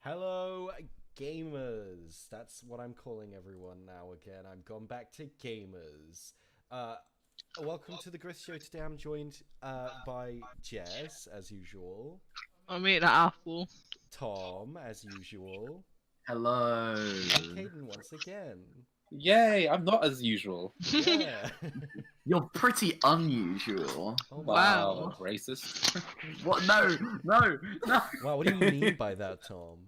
Hello, gamers. That's what I'm calling everyone now again. I've gone back to gamers. Welcome to the GRYITH show. Today I'm joined by Jess, as usual. I'm eating an apple. Tom, as usual. Hello. And Caden once again. Yay, I'm not as usual. Yeah. You're pretty unusual. Oh, Wow. Racist. What? No. Wow, what do you mean by that, Tom?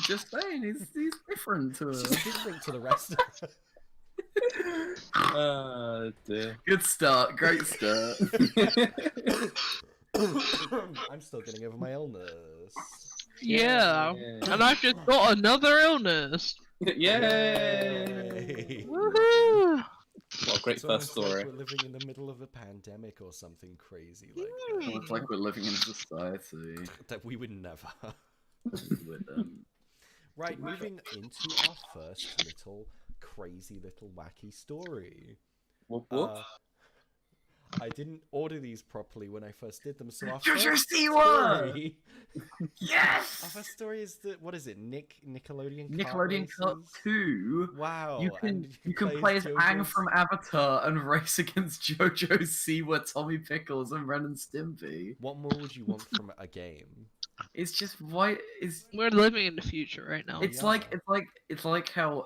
Just saying, he's different to It's us. just different to the rest of Dear. Good start, great start. I'm still getting over my illness. Yeah. Yay. And I've just got another illness. Yay! Yay. Woohoo! What a great It's almost almost like story. we're living in the middle of a pandemic or something crazy like It's like we're living in a society. that we would never. with, Right, moving into our first little crazy little wacky story. Whoop, whoop. I didn't order these properly when I first did them, so our Jojo first Siwa! story. Yes! Our first story is the what is it? Nickelodeon Nickelodeon Kart Kart Races? 2. Wow, You can and you can play as Aang from Avatar and race against Jojo Siwa, Tommy Pickles, and Ren and Stimpy. What more would you want from a game? It's just white. We're living in the future right now. It's yeah. it's like how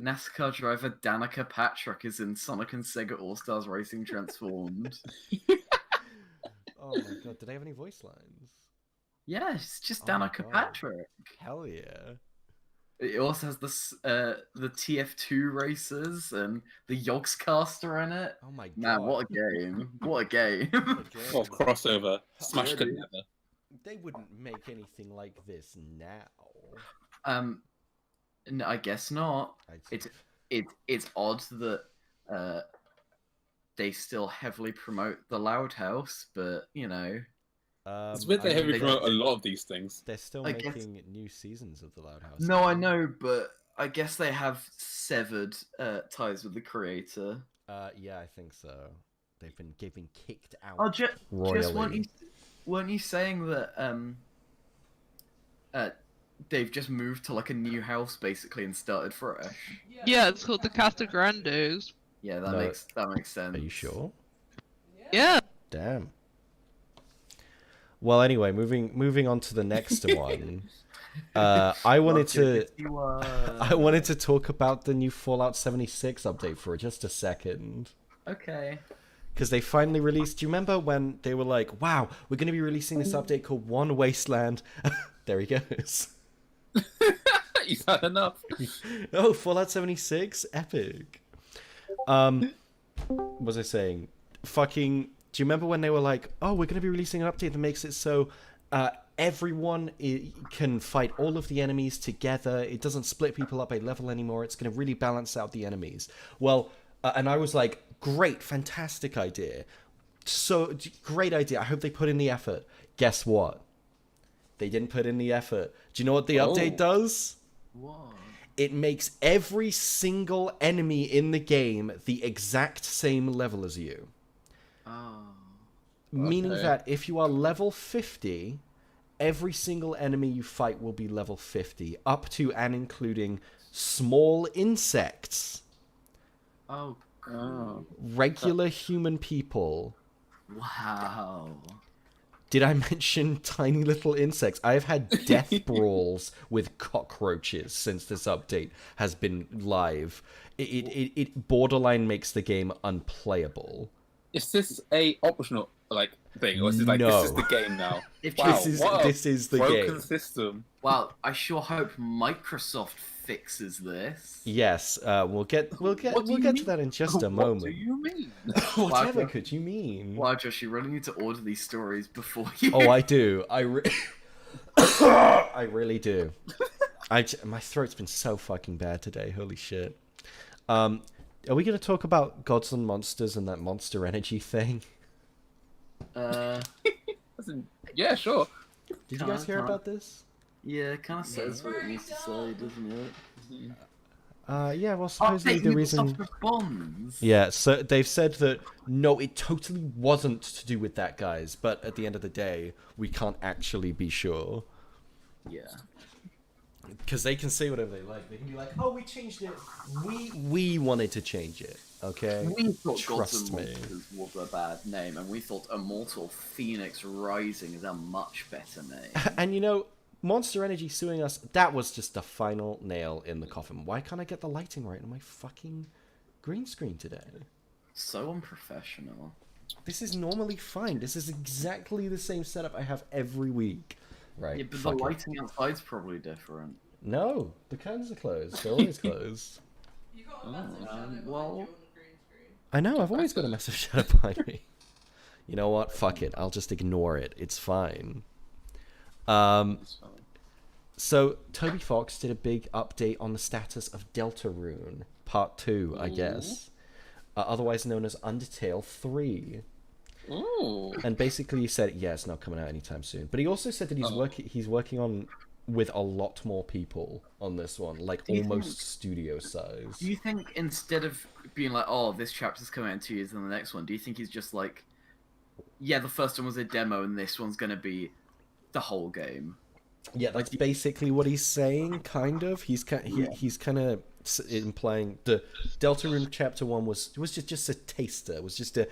NASCAR driver Danica Patrick is in Sonic and Sega All Stars Racing Transformed. Oh my god, did they have any voice lines? Yeah, it's just Oh my Danica God. Patrick. Hell yeah. It also has the TF2 racers and the Yogscaster in it. Oh my god. Man, what a game! What a game! What a Oh, game. crossover. Smash Yeah, could dude. never. They wouldn't make anything like this now. No, I guess not. It's odd that they still heavily promote the Loud House, but you know. It's weird they I mean, heavily promote a lot of these things. They're still I guess- making new seasons of the Loud House. No, I know, but I guess they have severed ties with the creator. Yeah, I think so. They've been kicked out Oh, just royally. weren't you saying that they've just moved to like a new house basically and started fresh? Yeah, it's called the Casa Grandes. Yeah, No. that makes sense. Are you sure? Yeah. Damn. Well, anyway, moving on to the next one. I wanted to talk about the new Fallout 76 update for just a second. Okay. Because they finally released. Do you remember when they were like, "Wow, we're going to be releasing this update called One Wasteland"? There he goes. You've had enough. Oh, Fallout 76, epic. What was I saying? Fucking. Do you remember when they were like, "Oh, we're going to be releasing an update that makes it so everyone can fight all of the enemies together. It doesn't split people up by level anymore. It's going to really balance out the enemies." Well, and I was like, "Great, fantastic idea. So great idea. I hope they put in the effort." Guess what? They didn't put in the effort. Do you know what the update does? What? It makes every single enemy in the game the exact same level as you. Oh. Meaning Okay. that if you are level 50, every single enemy you fight will be level 50, up to and including small insects, Oh. Oh. regular human people. Wow. Did I mention tiny little insects? I've had death brawls with cockroaches since this update has been live. It borderline makes the game unplayable. Is this a optional thing, or is it No. this is the game now? If Wow, This is the broken game. system. Well, I sure hope Microsoft fixes this. Yes, we'll get What do to you that in just a What moment. do you mean? Whatever Wow. could you mean? Wow, Josh, you really need to order these stories before you. Oh, I do. I really do. My throat's been so fucking bad today. Holy shit. Are we going to talk about Gods and Monsters and that Monster Energy thing? Yeah, sure. Did you guys hear about this? Yeah, it kind of says what it needs to say, doesn't it? Yeah, well, supposedly the reason... Bonds. Yeah, so they've said that, no, it totally wasn't to do with that, guys. But at the end of the day, we can't actually be sure. Yeah. Because they can say whatever they like. They can be like, "Oh, we changed it. We wanted to change it." Okay. We thought Trust Gods and me. Monsters was a bad name, and we thought Immortal Phoenix Rising is a much better name. And you know, Monster Energy suing us, that was just the final nail in the coffin. Why can't I get the lighting right on my fucking green screen today? So unprofessional. This is normally fine. This is exactly the same setup I have every week. Right. Yeah, but the fuck it. lighting outside's probably different. No, the curtains are closed. They're always closed. You got a massive shadow behind well- you on the green screen. I know, I've always got a massive shadow behind me. You know what? Fuck it. I'll just ignore it. It's fine. So Toby Fox did a big update on the status of Deltarune Part 2, I guess. Otherwise known as Undertale 3. Ooh. And basically he said, yeah, it's not coming out anytime soon. But he also said that he's working on with a lot more people on this one, like Do you almost think- studio size. Do you think instead of being like, oh, this chapter's coming out in 2 years and the next one, do you think he's just like, yeah, the first one was a demo and this one's gonna be the whole game? Yeah, that's basically what he's saying, kind of. He's kind of implying the Deltarune Chapter 1 was just a taster. It was just a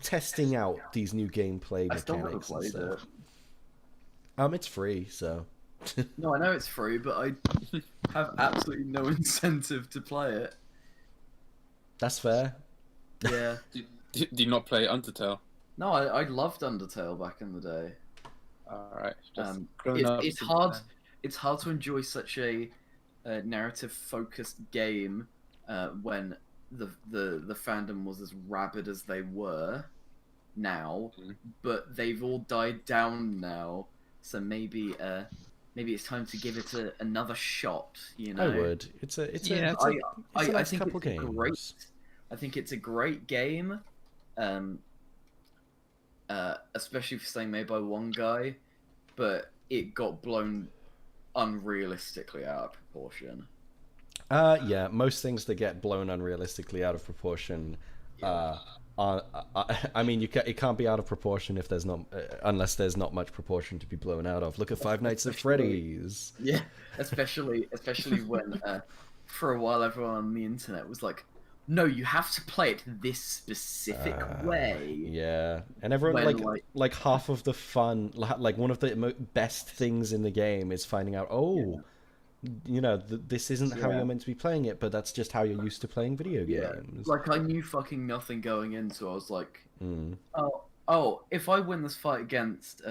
testing out these new gameplay I still never mechanics and played it. stuff. It's free, so No, I know it's free, but I have absolutely no incentive to play it. that's fair. Yeah. Do you not play Undertale? No, I loved Undertale back in the day. Alright. It's hard. It's hard to enjoy such a narrative-focused game when the fandom was as rabid as they were now, but they've all died down now. So maybe it's time to give it another shot. You know, I would. It's a Yeah. I nice think couple it's a games. great. I think it's a great game. Especially for something made by one guy, but it got blown unrealistically out of proportion. Yeah, most things that get blown unrealistically out of proportion I mean, it can't be out of proportion if there's not unless there's not much proportion to be blown out of. Look at Five Nights at Freddy's. Yeah, especially when for a while everyone on the internet was like, "No, you have to play it this specific way." Yeah, and everyone When, like half of the fun, like one of the best things in the game is finding out, you know, this isn't how Yeah. you're meant to be playing it, but that's just how you're used to playing video games. Like I knew fucking nothing going into. I was like, Mm. oh, if I win this fight against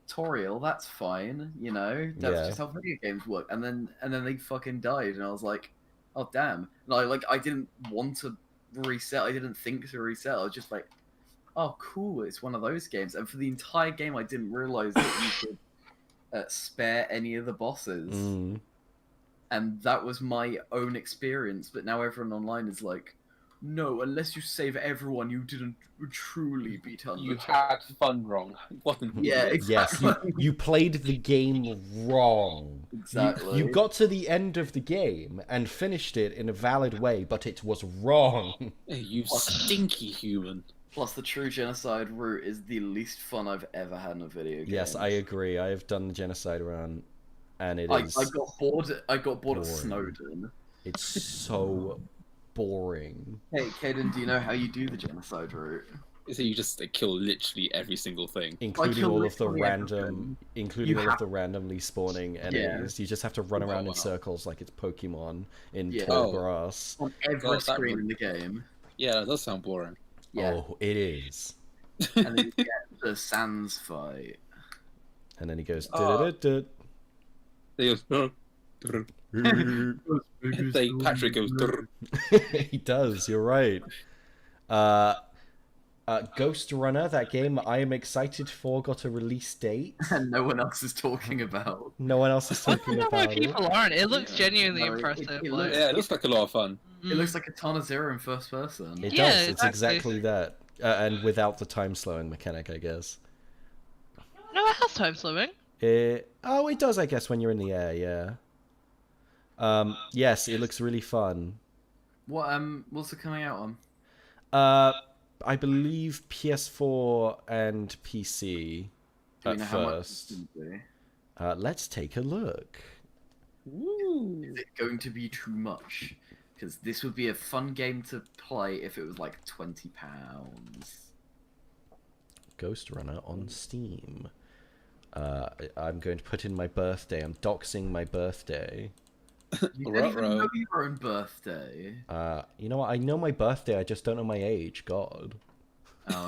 Toriel, that's fine. You know, that's Yeah. just how video games work. And then they fucking died, and I was like, oh damn. And I didn't want to reset. I didn't think to reset. I was just like, oh cool, it's one of those games. And for the entire game, I didn't realize that you could spare any of the bosses. Mm. And that was my own experience. But now everyone online is like, no, unless you save everyone, you didn't truly beat Undertale. You had fun wrong. Yeah, Yes, exactly. you played the game wrong. Exactly. You got to the end of the game and finished it in a valid way, but it was wrong. Hey, you stinky human. Plus, the true genocide route is the least fun I've ever had in a video game. Yes, I agree. I have done the genocide run, and it I is. got bored. I got bored of boring. Snowden. It's so boring. Hey, Caden, do you know how you do the genocide route? So you just kill literally every single thing. Including kill all of the literally random, everything. including You all of have- the randomly spawning enemies. You just have to run around in circles like it's Pokemon in Yeah. tall Oh. grass. On every God, that screen would- in the game. Yeah, that does sound boring. Yeah. Oh, it is. And then you get the Sans fight. And then he goes. Oh. "Du-du-du-du." They go, Patrick goes, He does. You're right. Ghost Runner, that game I am excited for, got a release date. And no one else is talking about. No one else is I don't talking know why about it. people aren't. It looks Yeah. genuinely No, it impressive. looks- like, yeah, it looks like a lot of fun. It looks like a Katana Zero in first person. It Yeah, does. It's exactly. exactly that, and without the time slowing mechanic, I guess. no, it has time slowing. It does, I guess, when you're in the air. Yeah. Yes, it looks really fun. What's it coming out on? I believe PS4 and PC Do you at know how much first. it's gonna be? Let's take a look. Woo. Is it going to be too much? Because this would be a fun game to play if it was like £20. Ghost Runner on Steam. I'm going to put in my birthday. I'm doxing my birthday. You don't even Ruh-roh. know your own birthday. You know what? I know my birthday. I just don't know my age. God. Oh,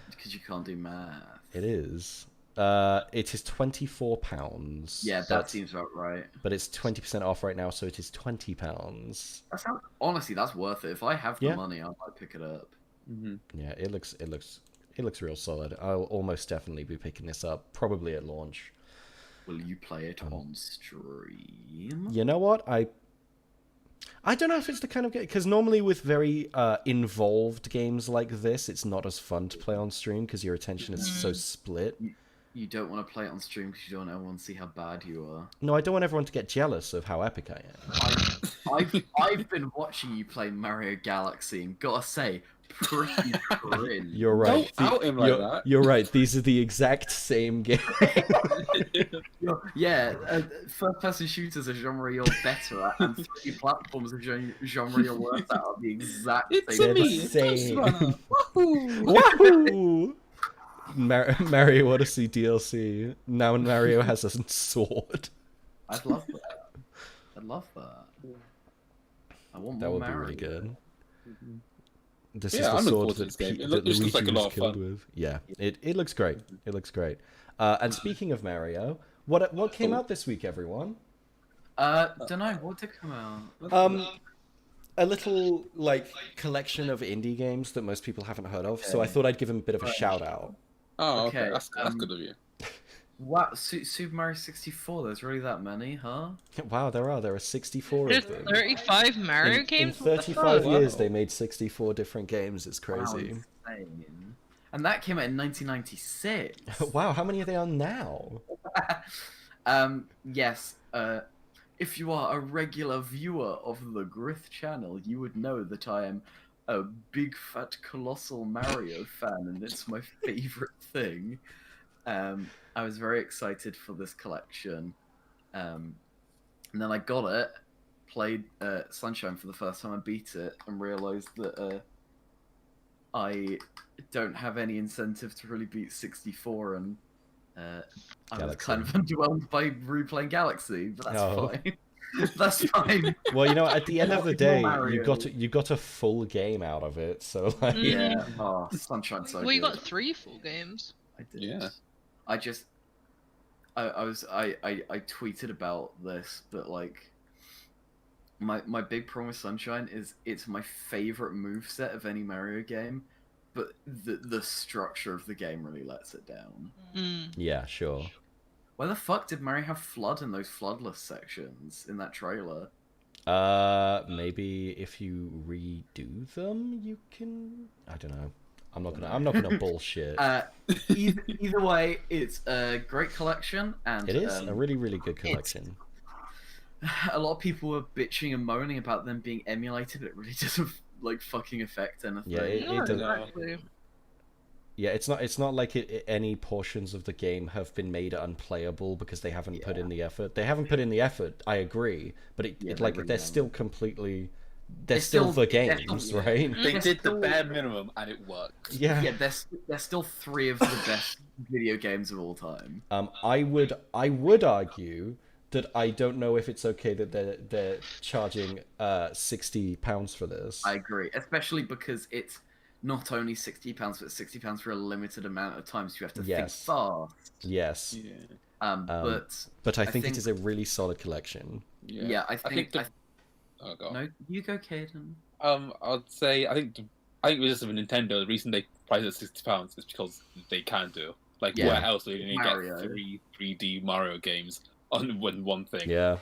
because you can't do math. It is. It is £24. Yeah, that seems about right. But it's 20% off right now, so it is £20. That sounds, honestly, that's worth it. If I have the Yeah. money, I might pick it up. Mm-hmm. Yeah, it looks real solid. I'll almost definitely be picking this up, probably at launch. Will you play it on stream? You know what? I don't know if it's the kind of game, because normally with very involved games like this, it's not as fun to play on stream because your attention is so split. You don't want to play it on stream because you don't want everyone to see how bad you are. No, I don't want everyone to get jealous of how epic I am. I've been watching you play Mario Galaxy and gotta say, pretty cringe. You're right. Don't out him like you're, that. you're right. These are the exact same game. Yeah, first-person shooters are genre you're better at, and 3D platforms are genre you're worse at are the exact It's same. They're the me, same. Ghost Runner. Wahoo! Wahoo! Mario Odyssey DLC. Now Mario has a sword. I'd love that. I'd love that. I want That more would be Mario. really good. This Yeah, is the I'm looking sword forward to that, this game. Pe- It that looks Luigi like a was lot of killed fun. with. Yeah, it looks great. It looks great. And speaking of Mario, what came out this week, everyone? Don't know, what did come out? A little like collection of indie games that most people haven't heard of. So I Okay. thought I'd give them a bit of a shout out. Oh, okay. Okay, That's good of you. Wow, Super Mario 64, there's really that many, huh? Wow, there are 64 There's of them. 35 Mario In games? What the 35 fuck? years, Wow. they made 64 different games. It's crazy. Wow, insane. And that came out in 1996. Wow, how many are they on now? Yes, if you are a regular viewer of the GRYITH channel, you would know that I am a big fat colossal Mario fan, and it's my favorite thing. I was very excited for this collection, and then I got it, played Sunshine for the first time, I beat it, and realized that I don't have any incentive to really beat 64, and I was Galaxy. kind of underwhelmed by replaying Galaxy, but that's Oh. fine. That's fine. Well, you know, at the end of the day, Mario. you got a full game out of it. So like, Yeah. Oh, Sunshine's so Well, you good. got 3 full games. I did. Yeah. I just, I tweeted about this, but like, my big problem with Sunshine is it's my favorite moveset of any Mario game, but the structure of the game really lets it down. Mm. yeah, sure. Why the fuck did Mario have flood in those floodless sections in that trailer? Maybe if you redo them, you can. I don't know. I'm not gonna bullshit. Either way, it's a great collection, and It is a really, really good collection. a lot of people were bitching and moaning about them being emulated, but it really doesn't like fucking affect anything. Yeah, it No, does. exactly. Yeah, it's not like any portions of the game have been made unplayable because they haven't put in the effort. They haven't put in the effort. I agree, but Yeah, it they like really they're haven't. still completely. They're They're still the they're games, still- right? They They're did the still- bare minimum and it worked. Yeah. Yeah, they're still 3 of the best video games of all time. I would argue that I don't know if it's okay that they're charging £60 for this. I agree, especially because it's not only £60, but £60 for a limited amount of time, so you have to Yes. think fast. Yes, Yeah. But I think it think- is a really solid collection. yeah, I think, the... Oh god. no, you go, Caden. I'd say I think with Nintendo, the reason they price it at £60 is because they can do. Like Yeah. where else are you gonna Mario. get 3D Mario games on one thing? Yeah,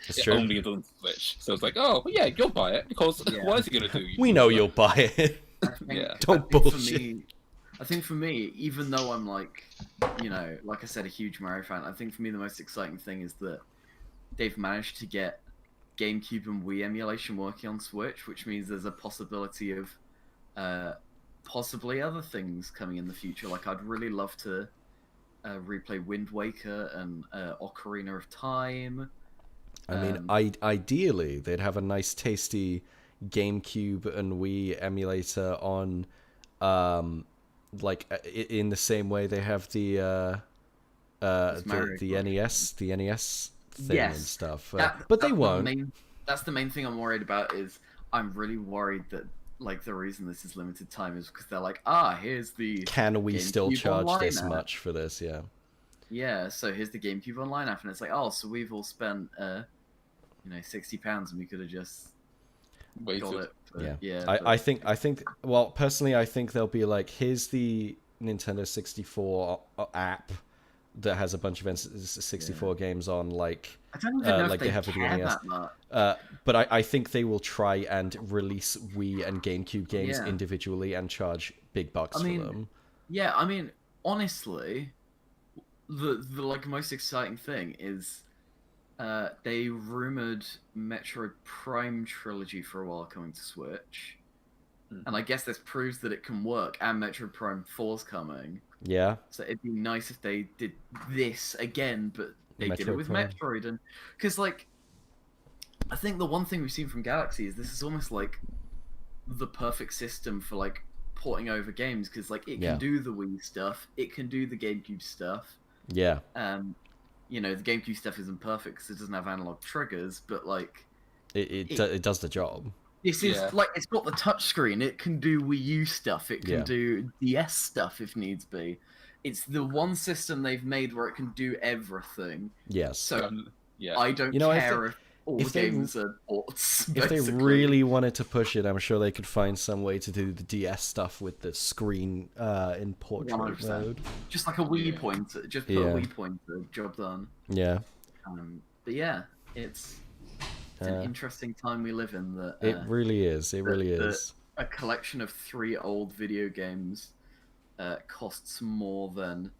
it's It true. only on Switch. So it's like, oh well, yeah, you'll buy it because Yeah. what is he gonna do? We know you'll buy it. I think- Yeah. Don't I think bullshit. I think for me, even though I'm like, like I said, a huge Mario fan, I think for me the most exciting thing is that they've managed to get GameCube and Wii emulation working on Switch, which means there's a possibility of possibly other things coming in the future. Like I'd really love to replay Wind Waker and Ocarina of Time. I mean, ideally, they'd have a nice, tasty GameCube and Wii emulator on, in the same way they have the NES thing and stuff. But they won't. That's the main thing I'm worried about. Is I'm really worried that like the reason this is limited time is because they're like, here's the. Can we still GameCube charge Online this app. much for this? Yeah. Yeah, so here's the GameCube Online app, and it's like, so we've all spent, £60, and we could have just got it. But, I think. Well, personally, I think they'll be like, here's the Nintendo 64 app that has a bunch of N64 games on, like. I don't even know if they have with the NES. that much. But I think they will try and release Wii and GameCube games individually and charge big bucks for them. Yeah, I mean, honestly, the like most exciting thing is they rumored Metroid Prime Trilogy for a while coming to Switch. And I guess this proves that it can work, and Metroid Prime 4's coming. Yeah. So it'd be nice if they did this again, but they did it with Prime. Metroid. And because, like, I think the one thing we've seen from Galaxy is this is almost like the perfect system for, like, porting over games, because, like, it can do the Wii stuff, it can do the GameCube stuff. Yeah. The GameCube stuff isn't perfect because it doesn't have analog triggers, but, like... It does the job. This is like, it's got the touchscreen. It can do Wii U stuff. It can do DS stuff if needs be. It's the one system they've made where it can do everything. Yes. So I don't care if all games are ports. If they really wanted to push it, I'm sure they could find some way to do the DS stuff with the screen in portrait 100%. mode. Just like a Wii pointer. Just put a Wii pointer. Job done. Yeah. But yeah, it's an interesting time we live in. That it really is. It really is. A collection of 3 old video games costs more than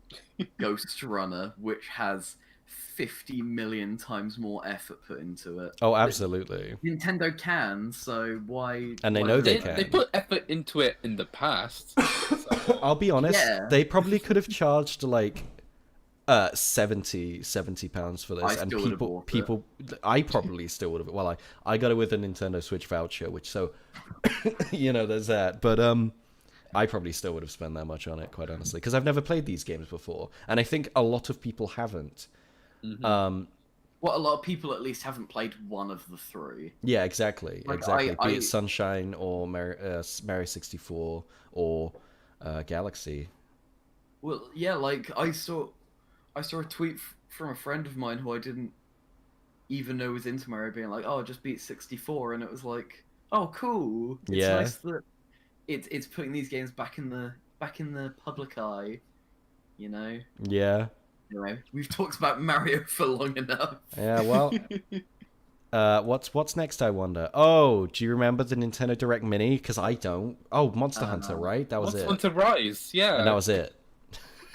Ghost Runner, which has 50 million times more effort put into it. Oh, absolutely. Nintendo can, so why? And they know they can. They put effort into it in the past. So. I'll be honest. They probably could have charged like 70 pounds for this, and people I probably still would have. Well, I got it with a Nintendo Switch voucher, which so there's that. But I probably still would have spent that much on it, quite honestly, because I've never played these games before, and I think a lot of people haven't. Mm-hmm. A lot of people at least haven't played one of the 3. Yeah, exactly, like, exactly. Be it Sunshine or Mario 64 or Galaxy. Well, yeah, like I saw a tweet from a friend of mine who I didn't even know was into Mario, being like, "Oh, just beat 64," and it was like, "Oh, cool." It's nice that it's putting these games back in the public eye, Yeah. Anyway, we've talked about Mario for long enough. Yeah, well, what's next? I wonder. Oh, do you remember the Nintendo Direct Mini? Because I don't. Oh, Monster Hunter, right? That was Monster it. Hunter Rise, yeah. And that was it.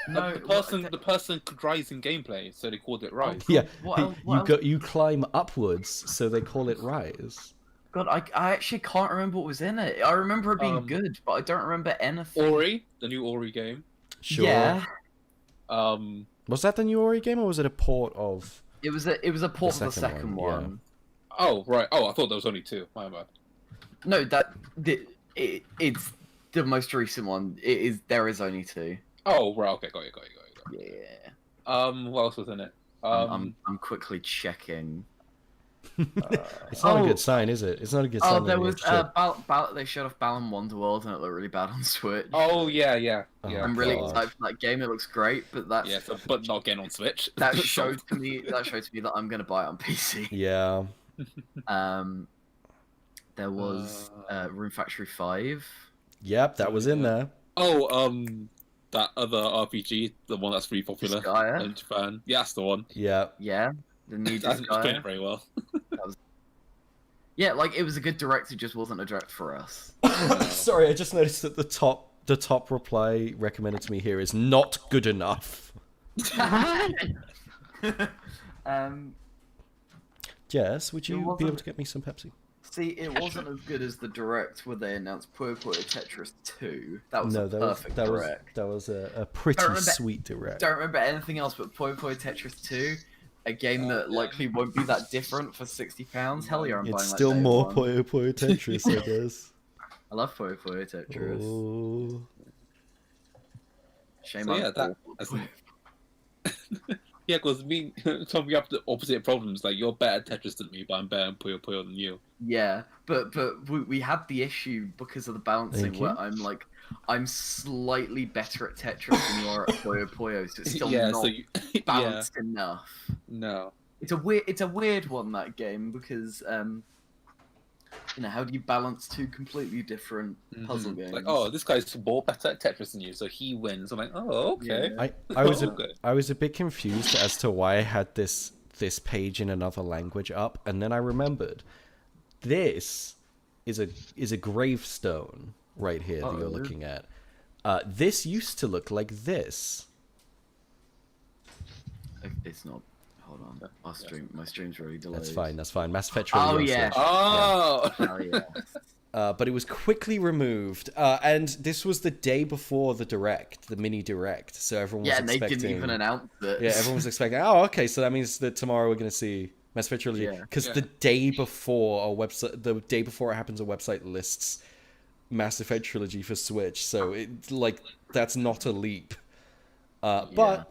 No, the person could rise in gameplay, so they called it Rise. Yeah, you climb upwards, so they call it Rise. God, I actually can't remember what was in it. I remember it being good, but I don't remember anything. Ori, the new Ori game. Sure. Yeah. Was that the new Ori game, or was it a port of? It was a port of the second one. Yeah. Oh right. Oh, I thought there was only 2. My bad. No, it's the most recent one. There is only 2. Oh right. Okay, got you. Yeah. What else was in it? I'm quickly checking. It's not a good sign, is it? It's not a good sign. Oh, there was they showed off Balan Wonderworld, and it looked really bad on Switch. Oh yeah. I'm really excited for that game. It looks great, but but not getting on Switch. That showed to me that I'm gonna buy it on PC. Yeah. There was Room Factory 5. Yep, that was in there. Oh, that other RPG, the one that's really popular Disgaea? in Japan. Yeah, that's the one. Yeah. Yeah, the new I haven't played Disgaea. it very well. Yeah, like it was a good direct. It just wasn't a direct for us. Sorry, I just noticed that the top reply recommended to me here is not good enough. Um, Jess, would you It be wasn't- able to get me some Pepsi? See, it wasn't as good as the direct where they announced Puyo Puyo Tetris 2. That was No, a perfect direct. that was a pretty Don't remember- sweet direct. Don't remember anything else but Puyo Puyo Tetris 2, a game that likely won't be that different for £60. Hell yeah, I'm buying It's that still day more one. Puyo Puyo Tetris, I guess. I love Puyo Puyo Tetris. Oh. Shame So I'm yeah, that- awful at Puyo. Yeah, because me, Tom, we have the opposite problems. Like, you're better at Tetris than me, but I'm better at Puyo Puyo than you. Yeah, but we had the issue because of the balancing Thank you. where I'm slightly better at Tetris than you are at Puyo Puyo, so it's still yeah, not so you, yeah, balanced enough. no. It's a weird one, that game, because how do you balance two completely different puzzle games? Like, oh, this guy's more better at Tetris than you, so he wins. I'm like, oh, okay. Yeah. I was Okay. I was a bit confused as to why I had this page in another language up, and then I remembered this is a gravestone right here that Oh, you're yeah. looking at. This used to look like this. It's not. Hold on, my stream's really delayed. That's fine. Mass Effect Oh Trilogy. yeah. Oh! Oh yeah. But it was quickly removed, and this was the day before the direct, the mini direct. So everyone was Yeah, and they expecting. didn't even announce it. Yeah, everyone was expecting. Oh, okay, so that means that tomorrow we're going to see Mass Effect Trilogy. Yeah. Because Yeah. the day before the day before it happens, a website lists Mass Effect Trilogy for Switch. So it that's not a leap. But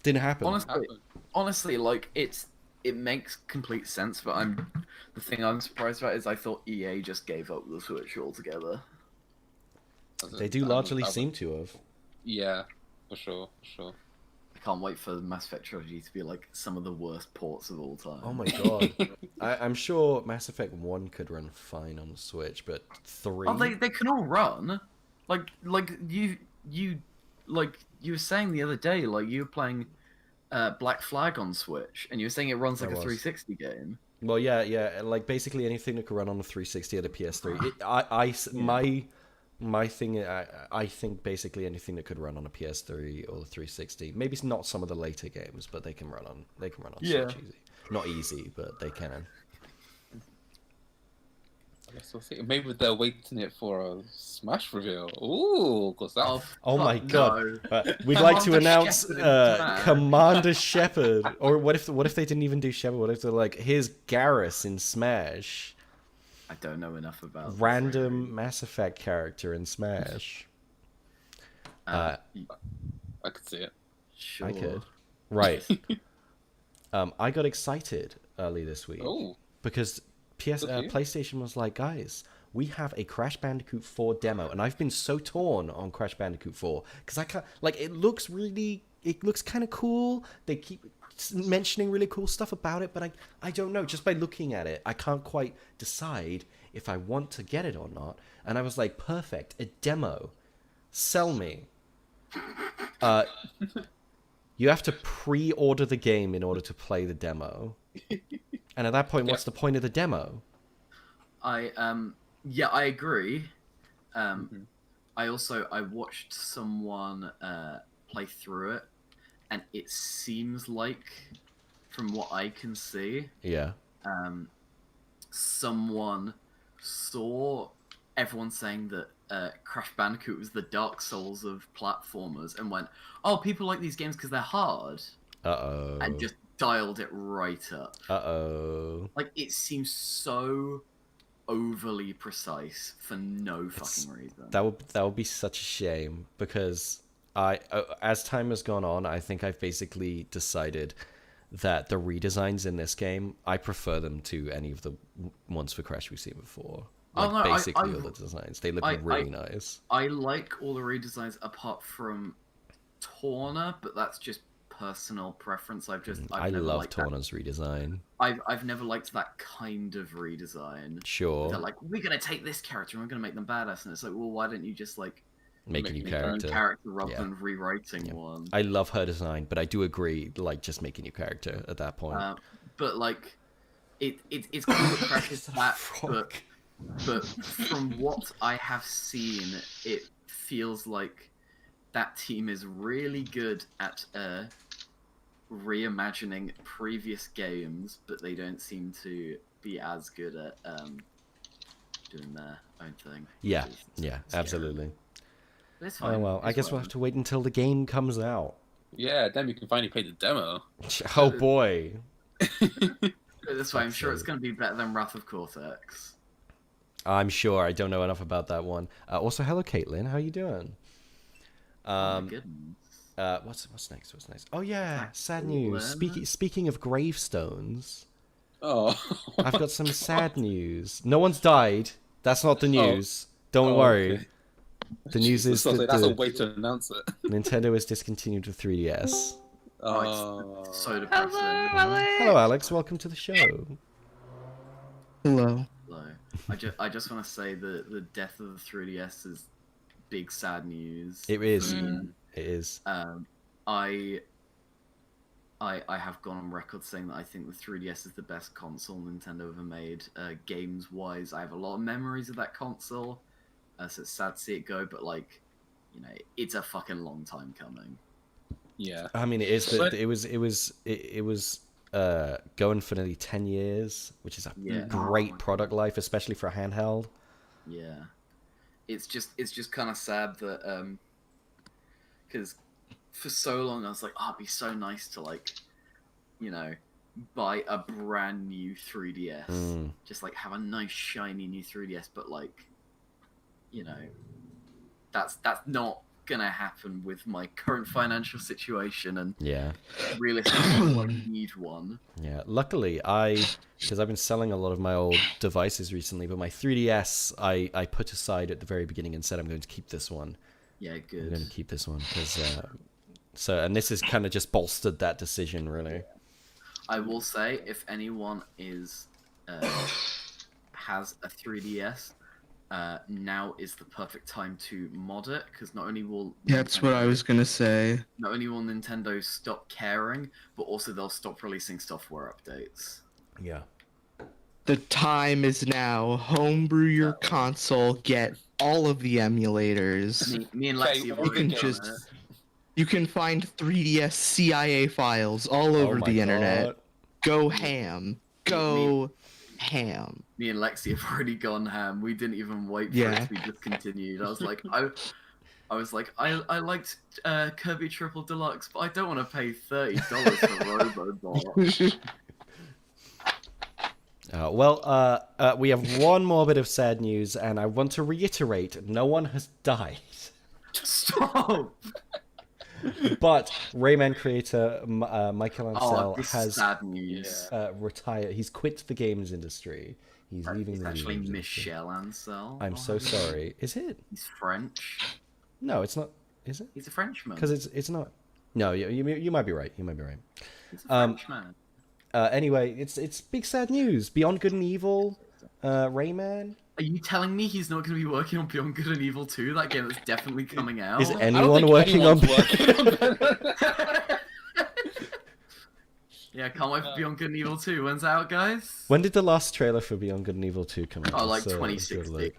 didn't happen. Honestly, like it makes complete sense. But the thing I'm surprised about is I thought EA just gave up the Switch altogether. They do largely seem to have. Yeah, for sure. I can't wait for Mass Effect Trilogy to be like some of the worst ports of all time. Oh my god. I'm sure Mass Effect 1 could run fine on the Switch, but 3? Oh, they can all run. Like you were saying the other day, like you were playing Black Flag on Switch, and you were saying it runs like I a was. 360 game. Well, yeah, like basically anything that could run on a 360 or the PS3. My thing, I think basically anything that could run on a PS3 or the 360. Maybe it's not some of the later games, but they can run on Yeah. Switch easy. Not easy, but they can. I guess we'll see. Maybe they're waiting it for a Smash reveal. Ooh, because that. Oh my no. god! We'd like to Commander announce Shepard in Smash. Commander Shepard. Or what if they didn't even do Shepard? What if they're like, here's Garrus in Smash? I don't know enough about this. Random Mass Effect character in Smash. I could see it. Sure. I could. Right. I got excited early this week Oh, because Good for you. PlayStation was like, guys, we have a Crash Bandicoot 4 demo, and I've been so torn on Crash Bandicoot 4 because I can't, like, it looks kind of cool. They keep mentioning really cool stuff about it, but I don't know. Just by looking at it, I can't quite decide if I want to get it or not. And I was like, perfect, a demo, sell me. You have to pre-order the game in order to play the demo. And at that point, what's the point of the demo? I agree. I watched someone play through it, and it seems like, from what I can see, Yeah. someone saw everyone saying that Crash Bandicoot was the Dark Souls of platformers, and went, "Oh, people like these games because they're hard," Uh-oh. and just dialed it right up. Uh-oh. Like, it seems so overly precise for no fucking reason. That would be such a shame because as time has gone on, I think I've basically decided that the redesigns in this game, I prefer them to any of the ones for Crash we've seen before. Oh, Like, no, basically all the designs. They look really nice. I like all the redesigns apart from Torna, but that's just personal preference. I I never love liked that. Torna's redesign. I've never liked that kind of redesign. Sure. They're like, we're gonna take this character and we're gonna make them badass, and it's like, well, why don't you just like Make a new make your own character. character rather Yeah. than rewriting one? I love her design, but I do agree, like, just make a new character at that point. But like, it's cool that Crash is that, Frog. but from what I have seen, it feels like that team is really good at reimagining previous games, but they don't seem to be as good at doing their own thing. Yeah, which is yeah, scary. absolutely. But it's fine. Oh well, I it's guess we'll fine. have to wait until the game comes out. Yeah, then we can finally play the demo. Oh boy. But this way, I'm Fuck's sure it's sake. going to be better than Wrath of Cortex. I'm sure. I don't know enough about that one. Also, hello, Caitlin. How you doing? Oh my goodness. What's next? What's next? Oh yeah, Back sad to news. learn. Speaking of gravestones, Oh. I've got some sad news. No one's died. That's not the news. Don't Oh, worry. okay. The news is that That's a the way to announce it. Nintendo is discontinued with 3DS. Oh, it's so Hello, depressing. Alex. Hello, Alex. Welcome to the show. Hello. Hello. I just want to say that the death of the 3DS is big sad news. It is. Mm. It is. I have gone on record saying that I think the 3DS is the best console Nintendo ever made. Games wise, I have a lot of memories of that console, so it's sad to see it go. But like, you know, it's a fucking long time coming. Yeah. I mean, it is. But- But it was going for nearly 10 years, which is a Yeah. great product life, especially for a handheld. Yeah, it's just kind of sad that because for so long I was like, oh, it'd be so nice to like, you know, buy a brand new 3DS, Mm. just like have a nice shiny new 3DS, but like, you know, that's not gonna happen with my current financial situation, and Yeah. realistically, I need one. Yeah. Luckily, because I've been selling a lot of my old devices recently, but my 3DS I put aside at the very beginning and said I'm going to keep this one. Yeah, I'm good. going to keep this one because and this has kind of just bolstered that decision, really. I will say, if anyone has a 3DS, now is the perfect time to mod it, because not only will That's what I was gonna say. not only will Nintendo stop caring, but also they'll stop releasing software updates. Yeah. The time is now. Homebrew your Yeah. console. Get all of the emulators. Me and Okay, Lexi have we already can done just- it. You can find 3DS CIA files all over Oh my the internet. God. Go ham. Go ham. Me and Lexi have already gone ham. We didn't even wait for it Yeah. to be discontinued. I was like, I liked Kirby Triple Deluxe, but I don't want to pay $30 for Robobot. We have one more bit of sad news, and I want to reiterate: no one has died. Stop! But Rayman creator Michael Oh, Ansel this is has sad news. retired. He's quit the games industry. He's leaving It's the actually games industry. Michel Ancel. I'm so sorry. Is it? He's French. No, it's not. Is it? He's a Frenchman. Because it's not. No, you might be right. You might be right. He's a Frenchman. Anyway, it's big sad news. Beyond Good and Evil, Rayman. Are you telling me he's not going to be working on Beyond Good and Evil 2? That game that's definitely coming out. Is I don't anyone think working on? anyone's working on Yeah, can't wait for Beyond Good and Evil 2. When's it out, guys? When did the last trailer for Beyond Good and Evil 2 come out? Oh, like Let's, 2060. look.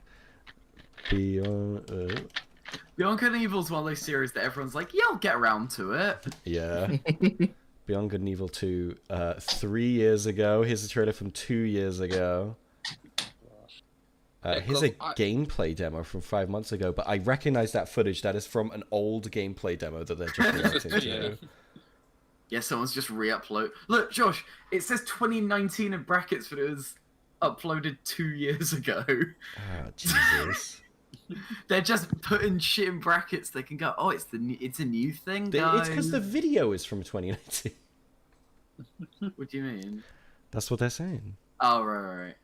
Beyond. Beyond Good and Evil is one of those series that everyone's like, yeah, I'll get around to it. Yeah. Beyond Good and Evil 2, 3 years ago. Here's a trailer from 2 years ago. Here's a gameplay demo from 5 months ago, but I recognize that footage. That is from an old gameplay demo that they're just reacting to. Yeah, someone's just re-upload. Look, Josh, it says 2019 in brackets, but it was uploaded 2 years ago. Ah, Jesus. They're just putting shit in brackets. They can go, oh, it's a new thing, guys. It's because the video is from 2019. What do you mean? That's what they're saying. Oh, right.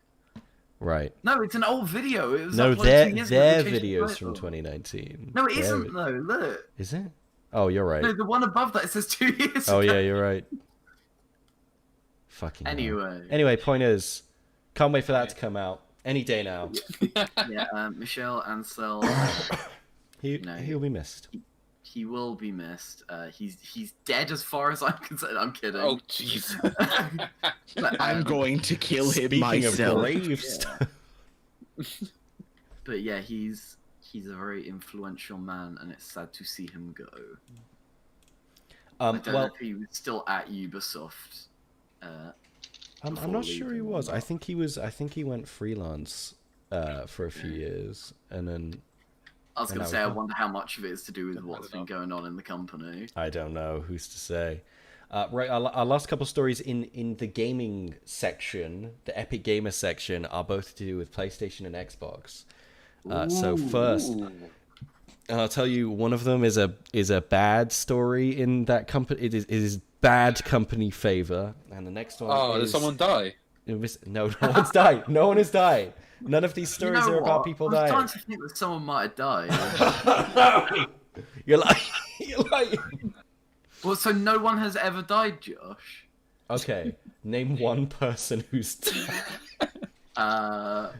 Right. No, it's an old video. It was No, uploaded 2 years ago. their They changed the video's from title. 2019. No, it Their isn't though. Look. Is it? Oh, you're right. No, the one above that it says 2 years Oh, ago. yeah, you're right. Fucking hell. Anyway. Anyway, point is, can't wait for that to come out. Any day now. Yeah, Michel Ancel, No. He'll be missed. he will be missed. He's dead as far as I'm concerned. I'm kidding. Oh, jeez. But, I'm going to kill him Speaking myself. of graves. But yeah, he's a very influential man, and it's sad to see him go. I don't know Well, if he was still at Ubisoft. I'm before not sure he leaving was. or I not. think he was. I think he went freelance for a few years, and then I was And going to that say, I was- wonder how much of it is to do with what's been going on in the company. I don't know who's to say. Right, our last couple stories in the gaming section, the Epic Gamer section, are both to do with PlayStation and Xbox. So first, I'll tell you, one of them is a bad story in that company. It is bad company favor, and the next one. Oh, did is... someone die? No one's died. No one has died. None of these stories are about people I'm dying. starting to think that someone might have died. You're lying. You're lying. Well, so no one has ever died, Josh. Okay, name one person who's.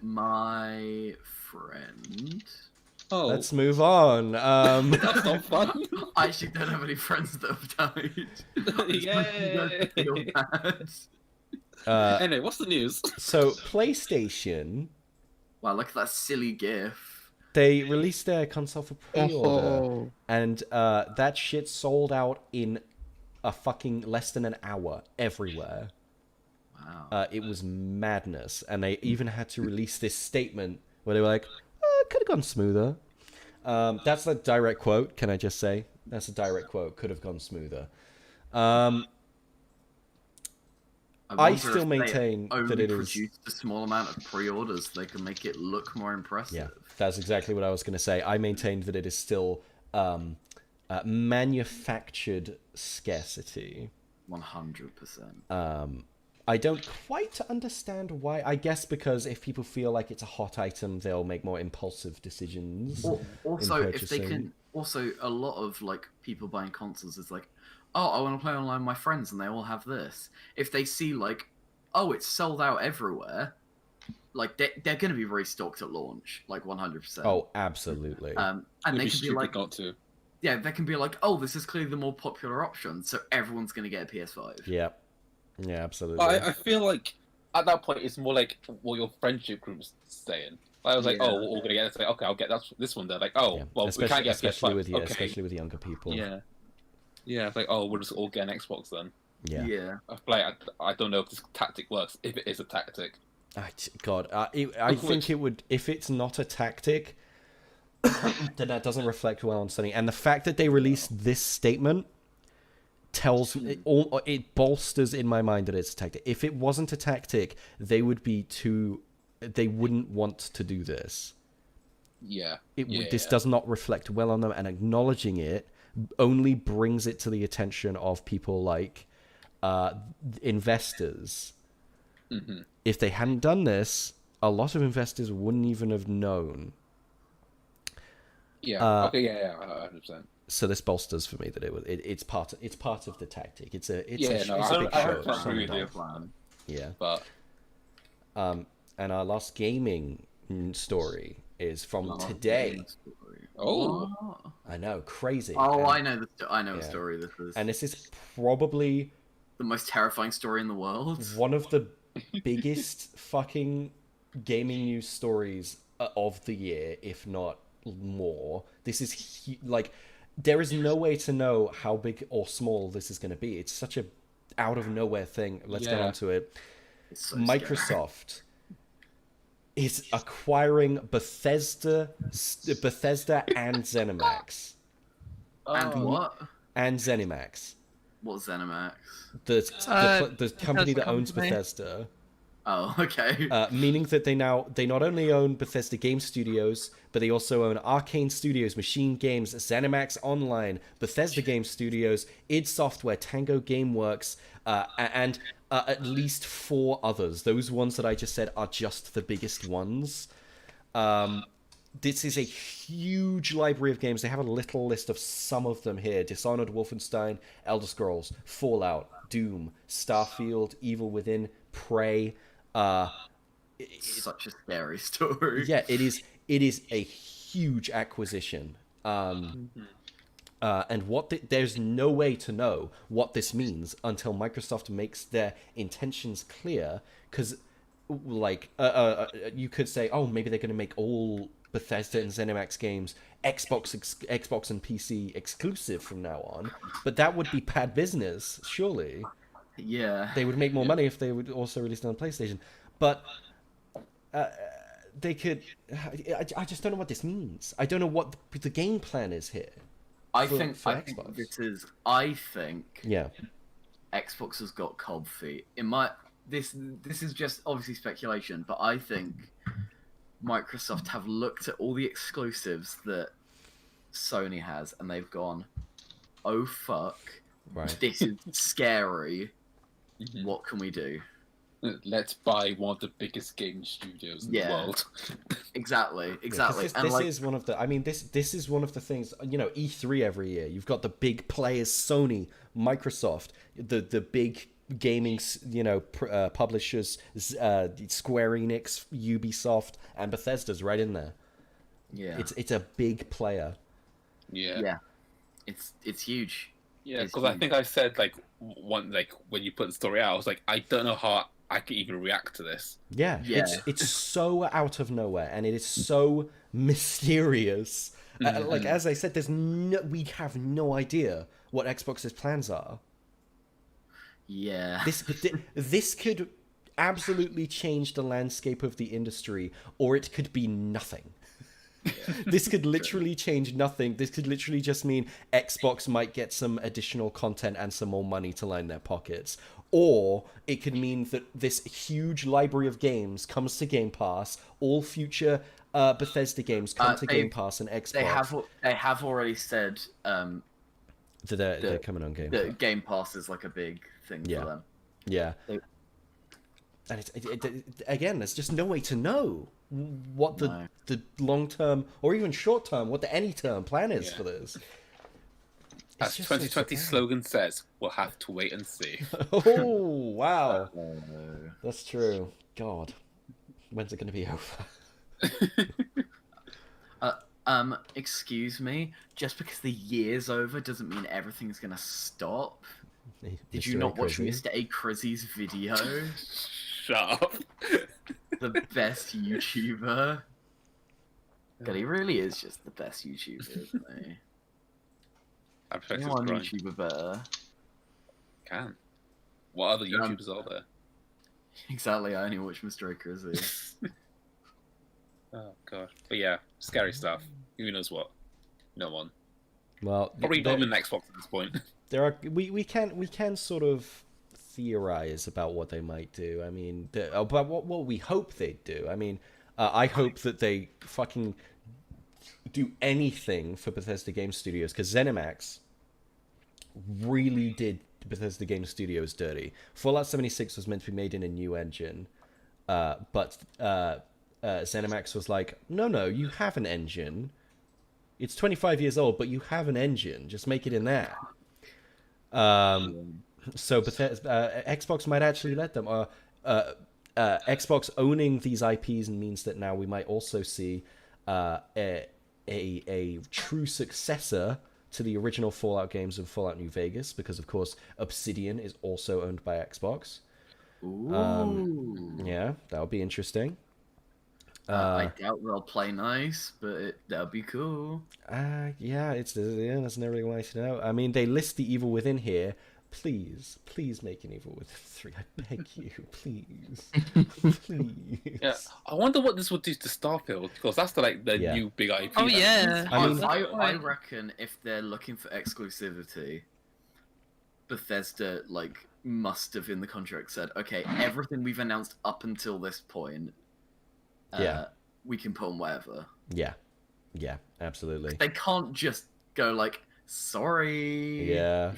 My friend. Oh, Let's move on. that's not fun. I actually don't have any friends that have died. Yay! I feel bad. Anyway, what's the news? So PlayStation, Wow, look at that silly gif. they released their console for pre-order, Oh. and that shit sold out in a fucking less than an hour everywhere. Wow. It was madness, and they even had to release this statement where they were like, "Could have gone smoother." That's a direct quote. Can I just say that's a direct quote? Could have gone smoother. I wonder still if they maintain that only it is. produced a small amount of pre-orders. They can make it look more impressive. Yeah, that's exactly what I was going to say. I maintained that it is still manufactured scarcity. 100%. I don't quite understand why. I guess because if people feel like it's a hot item, they'll make more impulsive decisions. Also, in if they purchasing. can, also a lot of like people buying consoles is like, oh, I want to play online with my friends, and they all have this. If they see like, oh, it's sold out everywhere, like they're going to be restocked at launch, like 100%. Oh, absolutely. and It'd they be can be stupid like, not to. yeah, they can be like, oh, this is clearly the more popular option, so everyone's going to get a PS5. Yeah, absolutely. I feel like at that point it's more like what your friendship group's saying. I was like, Yeah. oh, we're all gonna get it. Like, okay, I'll get this one. They're like, oh, Yeah. well, we can't get especially PS5. with okay. especially with younger people. Yeah. It's like, oh, we'll just all get an Xbox then. Yeah. I don't know if this tactic works. If it is a tactic, God, I think it would. If it's not a tactic, then that doesn't reflect well on Sony. And the fact that they released this statement tells it bolsters in my mind that it's a tactic. If it wasn't a tactic, they would be too. They wouldn't want to do this. This does not reflect well on them, and acknowledging it only brings it to the attention of people like investors. Mm-hmm. If they hadn't done this, a lot of investors wouldn't even have known. Okay, 100%. So this bolsters for me that it's part of the tactic. It's a big I show. agree with you. Plan. Yeah. But And our last gaming story is from today. oh, What? I know, crazy. Oh, And- I know the yeah. story. This is And this is probably the most terrifying story in the world. one of the biggest fucking gaming news stories of the year, if not more. This is like, there is no way to know how big or small this is going to be. It's such a out of nowhere thing. Let's get Yeah. on to it. It's so scary. Microsoft is acquiring Bethesda and ZeniMax. And what? And ZeniMax, What Zenimax? the company that owns company. Bethesda. Oh, okay. Meaning that they not only own Bethesda Game Studios, but they also own Arcane Studios, Machine Games, ZeniMax Online, Bethesda Game Studios, id Software, Tango Gameworks, and at least 4 others. Those ones that I just said are just the biggest ones. This is a huge library of games. They have a little list of some of them here: Dishonored, Wolfenstein, Elder Scrolls, Fallout, Doom, Starfield, Evil Within, Prey. It's such a scary story. Yeah, it is a huge acquisition. And there's no way to know what this means until Microsoft makes their intentions clear. Because, like, you could say, oh, maybe they're going to make all Bethesda and ZeniMax games Xbox and PC exclusive from now on. But that would be bad business, surely. Yeah. They would make more money if they would also release it on PlayStation. But they could. I just don't know what this means. I don't know what the game plan is here. I for think Xbox. this is. I think Yeah. Xbox has got cold feet. This is just obviously speculation, but I think Microsoft have looked at all the exclusives that Sony has, and they've gone, "Oh fuck, Right. this is scary. What can we do?" Let's buy one of the biggest game studios in Yeah. the world. Exactly. This is one of the. I mean, this is one of the things. You know, E3 every year. You've got the big players: Sony, Microsoft, the big gaming, publishers, Square Enix, Ubisoft, and Bethesda's right in there. Yeah. It's a big player. Yeah. It's huge. Yeah, It's because I huge. think I said when you put the story out, I was like, I don't know how I can even react to this. Yeah. Yeah. It's so out of nowhere, and it is so mysterious. Like as I said, we have no idea what Xbox's plans are. Yeah. This could absolutely change the landscape of the industry, or it could be nothing. This could literally change nothing. This could literally just mean Xbox might get some additional content and some more money to line their pockets. Or it could mean that this huge library of games comes to Game Pass. All future Bethesda games come to Game Pass and Xbox. They have already said That they're coming on Game Pass. that Game Pass is like a big thing Yeah. for them. Yeah. They- And again, there's just no way to know what the long-term or even short-term, what the any-term plan is for this. As It's just so 2020 surprising. slogan says, we'll have to wait and see. Oh, wow. Oh, no. That's true. God. When's it going to be over? Excuse me. Just because the year's over doesn't mean everything's gonna stop. Did you not watch Mr. A. Crizzy's video? Shut up. The best YouTuber. God, he really is just the best YouTuber, isn't he? I You perfect know one grind. YouTuber better. Can. What other YouTubers are there? Exactly, I only watch Mr. A. Crizzy. Oh god. But yeah, scary stuff. Who knows what? No one. Well, Probably not even Xbox at this point. there are we can sort of theorize about what they might do. I mean, about what we hope they'd do. I mean, I hope that they fucking do anything for Bethesda Game Studios, because ZeniMax really did Bethesda Game Studios dirty. Fallout 76 was meant to be made in a new engine, but ZeniMax was like, no, you have an engine. It's 25 years old, but you have an engine. Just make it in that. So Xbox might actually let them. Xbox owning these IPs means that now we might also see a true successor to the original Fallout games and Fallout New Vegas, because of course Obsidian is also owned by Xbox. Ooh. Yeah, that would be interesting. I doubt they'll play nice, but that'll be cool. Yeah, there's no real way to know. I mean, they list the Evil Within here. Please make an Evil Within 3. I beg you, please. Please. Yeah. I wonder what this would do to Starfield, because that's the Yeah. new big IP. Oh that yeah. I mean- I reckon if they're looking for exclusivity, Bethesda must have in the contract said, okay, everything we've announced up until this point, we can put on whatever. Yeah, absolutely. They can't just go sorry. Yeah.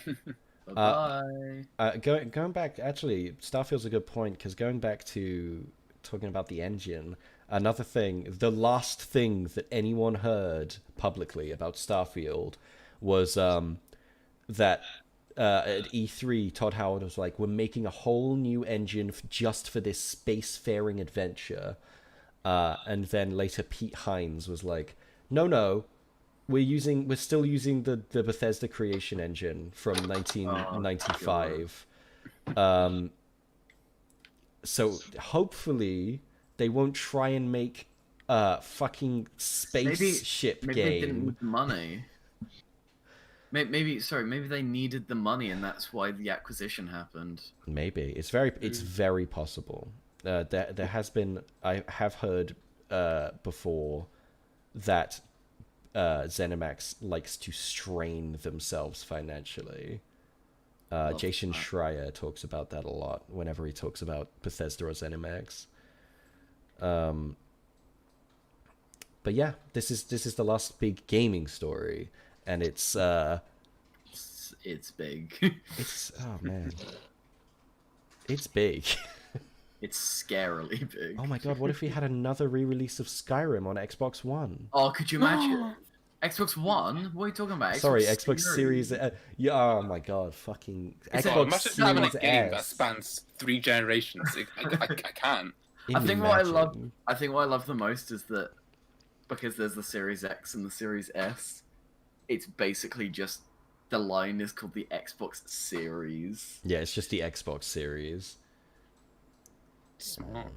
Bye. Going back, actually, Starfield's a good point, because going back to talking about the engine, another thing, the last thing that anyone heard publicly about Starfield was that at E3, Todd Howard was like, we're making a whole new engine just for this spacefaring adventure. And then later Pete Hines was like, no, we're still using the Bethesda creation engine from 1995. So hopefully they won't try and make a fucking spaceship Maybe they didn't game. need the money. Maybe they needed the money, and that's why the acquisition happened. Maybe it's very possible. There has been, I have heard before that ZeniMax likes to strain themselves financially. Jason that. Schreier talks about that a lot whenever he talks about Bethesda or ZeniMax. But yeah, this is the last big gaming story, and it's big. it's oh man, it's big. It's scarily big. Oh my god, what if we had another re-release of Skyrim on Xbox One? Oh, could you imagine? Xbox One? What are you talking about? Sorry, Xbox Series. Yeah, oh my god, fucking Is it- Xbox Imagine having a Series game that S. spans 3 generations. I can't. I think what I love, Imagine. I think what I love the most is that because there's the Series X and the Series S, it's basically just the line is called the Xbox Series. Yeah, it's just the Xbox Series. Smart.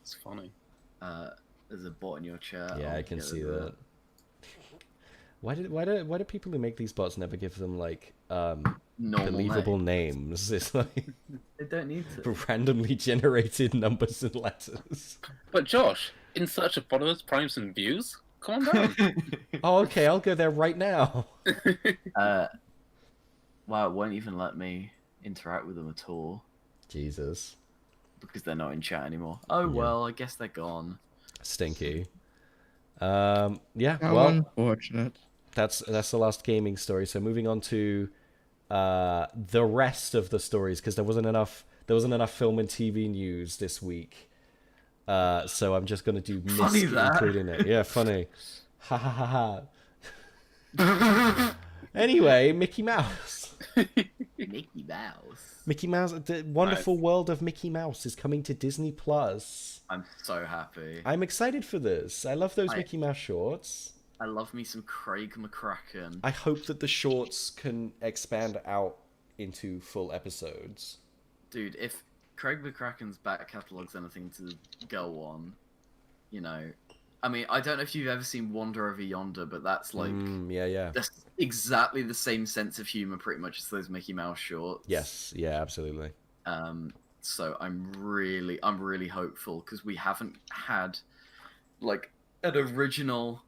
It's funny. There's a bot in your chat. Yeah, I'll I can get see rid of that. Why do people who make these bots never give them like Normal believable name. names? It's like They don't need to. randomly generated numbers and letters. But Josh, in search of followers, primes, and views, calm down. Oh, okay, I'll go there right now. Wow, it won't even let me interact with them at all Jesus, because they're not in chat anymore. Oh well, I guess they're gone. stinky. Yeah, How well, unfortunate. that's the last gaming story. So moving on to the rest of the stories, because there wasn't enough film and TV news this week. So I'm just gonna do Funny Misc that. including it. Yeah, funny. Ha ha ha ha. Anyway, Mickey Mouse. Mickey Mouse. Mickey Mouse, the wonderful world of Mickey Mouse is coming to Disney Plus. I'm so happy. I'm excited for this. I love those Mickey Mouse shorts. I love me some Craig McCracken. I hope that the shorts can expand out into full episodes. Dude, if Craig McCracken's back catalogue's anything to go on, you know, I mean, I don't know if you've ever seen Wander Over Yonder, but that's like Yeah. that's exactly the same sense of humor, pretty much, as those Mickey Mouse shorts. Yes, yeah, absolutely. So I'm really hopeful because we haven't had like an original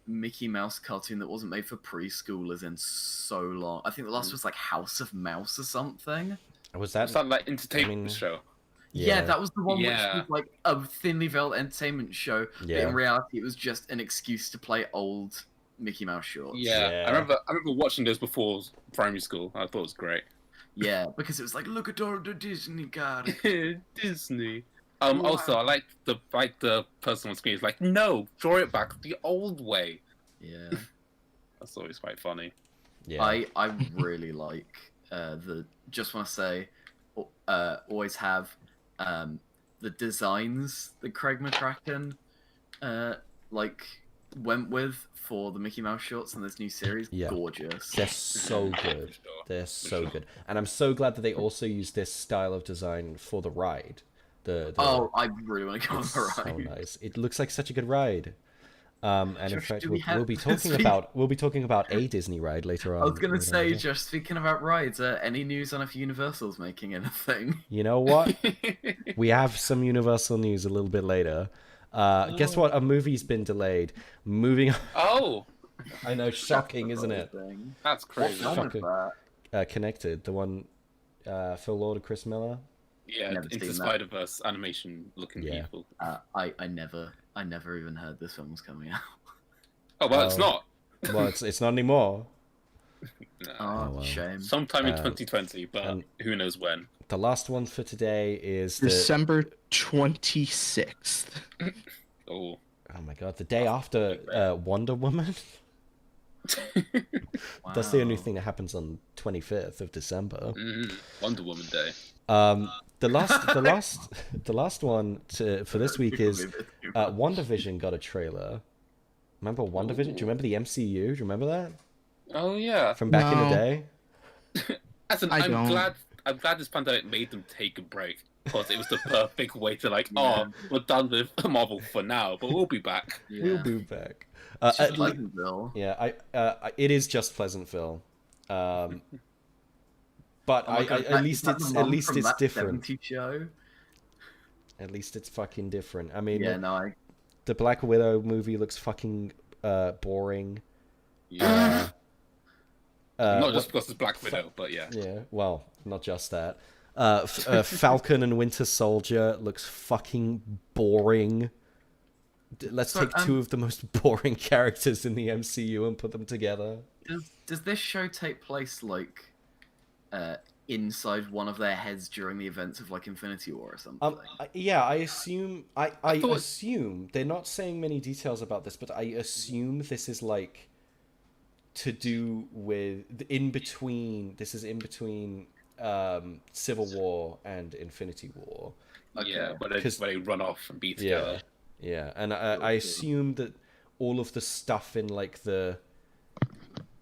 Mickey Mouse cartoon that wasn't made for preschoolers in so long. I think the last was like House of Mouse or something. Was that? It's that like entertainment show. Yeah, that was the one Yeah. which was like a thinly veiled entertainment show. But Yeah. in reality, it was just an excuse to play old Mickey Mouse shorts. Yeah. Yeah. I remember watching those before primary school. I thought it was great. Yeah, because it was like, look at all the Disney card. Disney. Wow. Also, I like the person on screen is like, no, draw it back the old way. Yeah. That's always quite funny. Yeah. I really like the. Just want to say, always have the designs that Craig McCracken like went with for the Mickey Mouse shorts in this new series. Yeah. Gorgeous. They're so good. sure. They're For so sure. good, and I'm so glad that they also use this style of design for the ride. The Oh, I really want to go on it's the so ride. nice. It looks like such a good ride. And in Josh, fact, do we have- we'll be talking about a Disney ride later on. I was gonna later on, say, yeah. just speaking about rides, any news on if Universal's making anything? You know what? We have some Universal news a little bit later. Guess what? A movie's been delayed. Moving on. Oh, I know, shocking, isn't it? Thing. that's What crazy. film is Shocking. that? Connected, the one Phil Lord and Chris Miller. Yeah, Never into seen that. Spider-Verse animation looking Yeah. people. I never even heard this film was coming out. Oh well, it's Oh. not. Well, it's not anymore. No. Oh, well. shame. Sometime in Uh, 2020, but and- who knows when. The last one for today is the. December 26th. Oh, Oh my god, the day after Wonder Woman. That's the only Wow. thing that happens on 25th of December. Wonder Woman Day. The last one for this week is WandaVision got a trailer. Remember WandaVision? Do you remember the MCU? Do you remember that Oh yeah. from back in the No. day? I don't. I'm glad this pandemic made them take a break because it was the perfect way to like, oh, we're done with Marvel for now, but we'll be back. Yeah. We'll be back. It's just At le- Pleasantville. yeah, it is just Pleasantville. But Oh my God, at least is that the it's mum from that different. 70s show? At least it's fucking different. I mean, Yeah, no, the Black Widow movie looks fucking boring. Yeah. Not just what- because it's Black Widow, but yeah. Yeah, well, not just that. Falcon and Winter Soldier looks fucking boring. Let's So, take two of the most boring characters in the MCU and put them together. does this show take place like inside one of their heads during the events of like Infinity War or something? Yeah, I assume. I thought- assume they're not saying many details about this, but I assume this is like to do with in between. This is in between Civil War and Infinity War. Yeah, where 'Cause- they run off and be Yeah, together. yeah, and I assume that all of the stuff in like the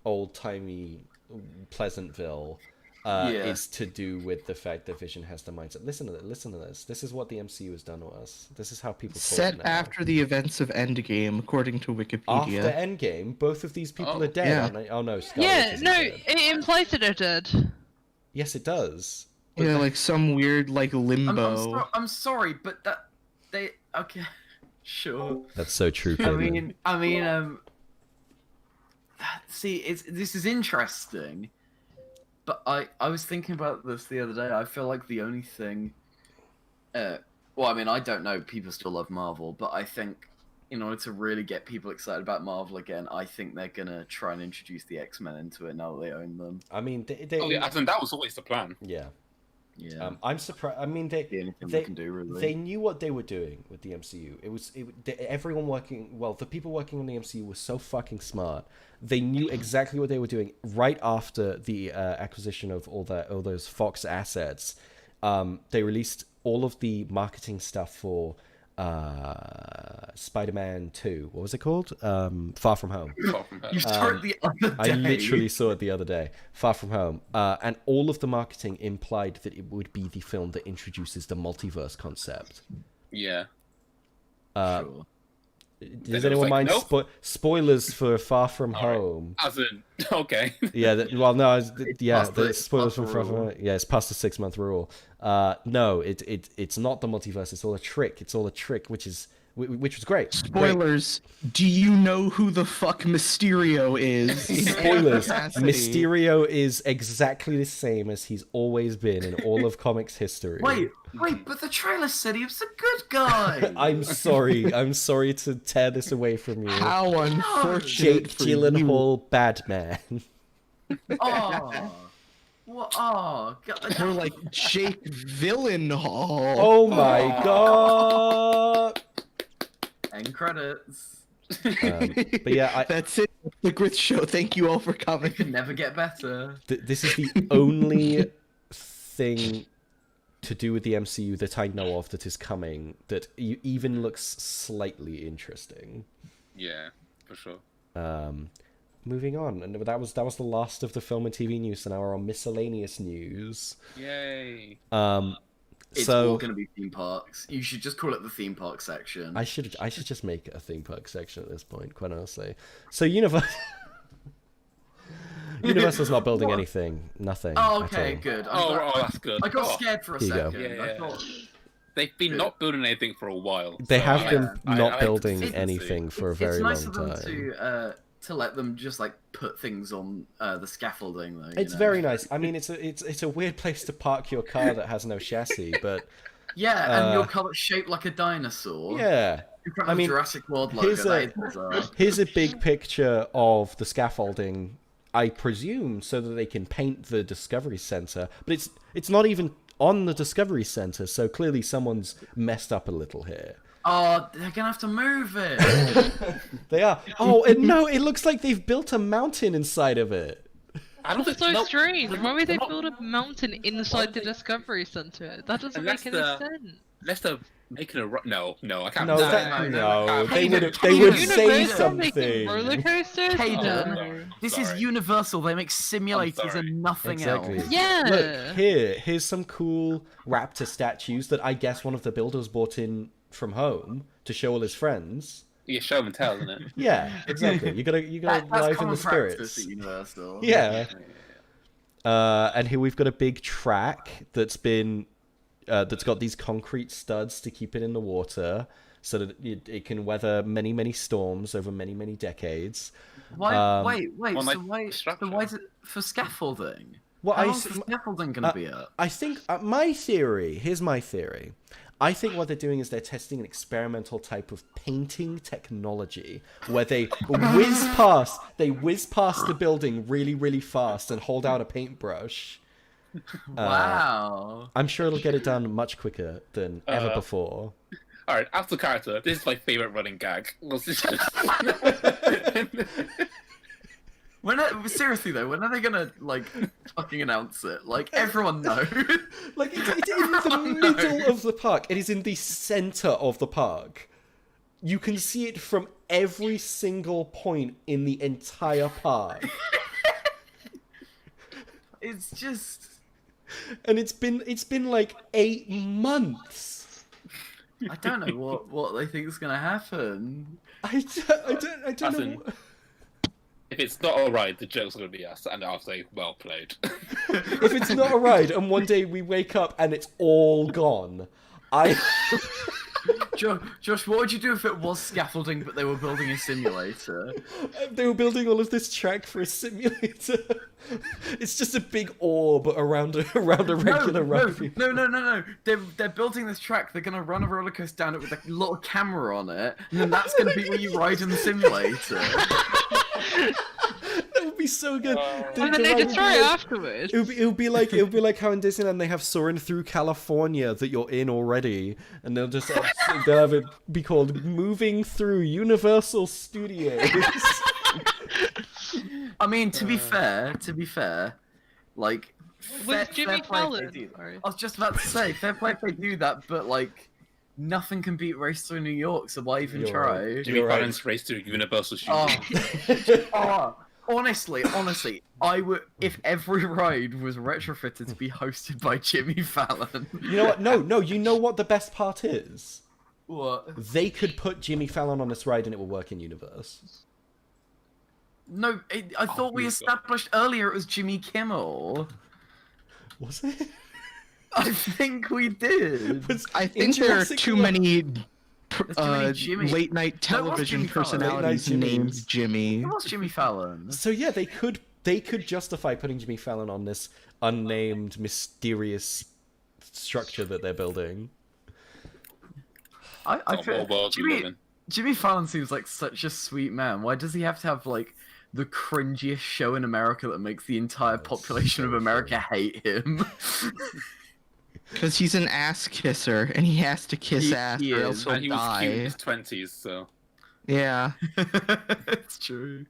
old timey Pleasantville is to do with the fact that Vision has the mindset. Listen to this. This is what the MCU has done to us. This is how people talk Set now. after the events of Endgame, according to Wikipedia. After Endgame, both of these people Oh. are dead. Yeah. Aren't they? Oh no, Scarlet Yeah, isn't no, dead. it implies that they're dead. Yes, it does. Yeah, like some weird like limbo. I'm sorry, but they okay, sure. That's so true, I Caitlin. mean, see, this is interesting, but I was thinking about this the other day. I feel like the only thing, well, I mean, I don't know. People still love Marvel, but I think in order to really get people excited about Marvel again, I think they're gonna try and introduce the X-Men into it now that they own them. I mean, they Oh yeah, I think that was always the plan. yeah. Yeah, I'm surprised. I mean, the only thing they they can do really. they knew what they were doing with the MCU. Everyone working. Well, the people working on the MCU were so fucking smart. They knew exactly what they were doing right after the acquisition of all those Fox assets. They released all of the marketing stuff for Spider-Man 2. What was it called? Far From Home. You saw it the other day. I literally saw it the other day. Far From Home. And all of the marketing implied that it would be the film that introduces the multiverse concept. Yeah. Sure. Does it anyone was like, mind nope. Spoilers for Far From All right. Home? As in, okay. Yeah, well, no, past the the spoilers from Far From rule. Home. Yeah, it's past the 6-month rule. No, it's not the multiverse. It's all a trick. It's all a trick, which was great. Great. Spoilers. Do you know who the fuck Mysterio is? in Spoilers. capacity? Mysterio is exactly the same as he's always been in all of comics history. Wait, but the trailer said he was a good guy. I'm sorry. I'm sorry to tear this away from you. How unfortunate Jake for you. Gyllenhaal, bad man. Oh, what? Oh, God. More like Jake Villenhall. Oh my god. End credits. But yeah, That's it. The GRYITH show. Thank you all for coming. It could never get better. this is the only thing to do with the MCU that I know of that is coming that even looks slightly interesting. Yeah, for sure. Moving on, and that was the last of the film and TV news. So now we're on miscellaneous news. Yay. It's So all going to be theme parks. You should just call it the theme park section. I should just make it a theme park section at this point, quite honestly. So Universal's not building anything, nothing. Oh, at okay, all. good. Oh, that's good. I got Oh, scared for a Here you go. second. Yeah, I yeah. thought They've been not building anything for a while. They so have I- been not I building can see. anything for a very it's nice long of them time. to let them just like put things on the scaffolding though. you It's know? very nice. I mean, it's a weird place to park your car that has no chassis, but Yeah, and your uh, color's shaped like a dinosaur. yeah. In front I of mean, Jurassic World logo. here's That a- is bizarre. Here's a big picture of the scaffolding, I presume, so that they can paint the Discovery Center. But it's not even on the Discovery Center, so clearly someone's messed up a little here. Oh, they're gonna have to move it. They are. Oh, and no, it looks like they've built a mountain inside of it. I don't That's think so no, strange. Why would they not- build a mountain inside the Discovery Center? That doesn't Unless make any the- sense. Unless they're making a no, I can't. No, No, that, no, no, Hey, they Hayden, would Hayden, say Universal making something. roller coasters? Hayden, No. This Sorry. is Universal. They make simulators sorry. and nothing Exactly. else. Yeah. Look, here's some cool raptor statues that I guess one of the builders brought in from home to show all his friends. Yeah, show and tell, isn't it? Yeah, exactly. You gotta That's liven common the practice spirits. at Universal. Yeah. And here we've got a big track that's been that's got these concrete studs to keep it in the water, so that it can weather many, many storms over many, many decades. Why? Wait. Well, So like, why? structure. So why is it for scaffolding? Well, How long's the scaffolding gonna be up? I think my theory. Here's my theory. I think what they're doing is they're testing an experimental type of painting technology where they whiz past the building really, really fast and hold out a paintbrush. Wow. I'm sure it'll get it done much quicker than ever before. All right, after character, this is my favorite running gag. Seriously though, when are they gonna like fucking announce it? Like everyone knows. Like it's in the middle of the park. It is in the center of the park. You can see it from every single point in the entire park. It's just. And it's been like 8 months. I don't know what they think is gonna happen. I don't know. If it's not alright, the joke's gonna be us, and I'll say, well played. If it's not a ride, and one day we wake up and it's all gone, Josh, what would you do if it was scaffolding, but they were building a simulator? They were building all of this track for a simulator. It's just a big orb around a regular rugby. No. They're building this track. They're gonna run a roller coaster down it with a little camera on it, and then that's gonna be where you ride in the simulator. That would be so good. And then they destroy it afterwards. It would be like how in Disneyland they have Soaring Through California that you're in already, and they'll have it be called Moving Through Universal Studios. I mean, to be fair, like, With Jimmy fair play if they Fallon. do- Sorry. I was just about to say, fair play if they do that, but like, nothing can beat Race Through New York, so why even You're try? right. Jimmy You're right. Fallon's race to Universal Studios. Honestly, I would if every ride was retrofitted to be hosted by Jimmy Fallon. You know what? No. You know what the best part is? What? They could put Jimmy Fallon on this ride and it will work in universe. No, I thought we established earlier it was Jimmy Kimmel. Was it? I think we did. I think there are too many Jimmy. late night No, it was television Jimmy Fallon. personalities Late night named Jimmys. Jimmy. It was Jimmy Fallon. So yeah, they could justify putting Jimmy Fallon on this unnamed, mysterious structure that they're building. I What feel world we live in. Jimmy Fallon seems like such a sweet man. Why does he have to have like the cringiest show in America that makes the entire population of America hate him? Because he's an ass kisser, and he has to kiss ass he or is. else he'll And he was cute in die. his 20s, so. Yeah, It's true.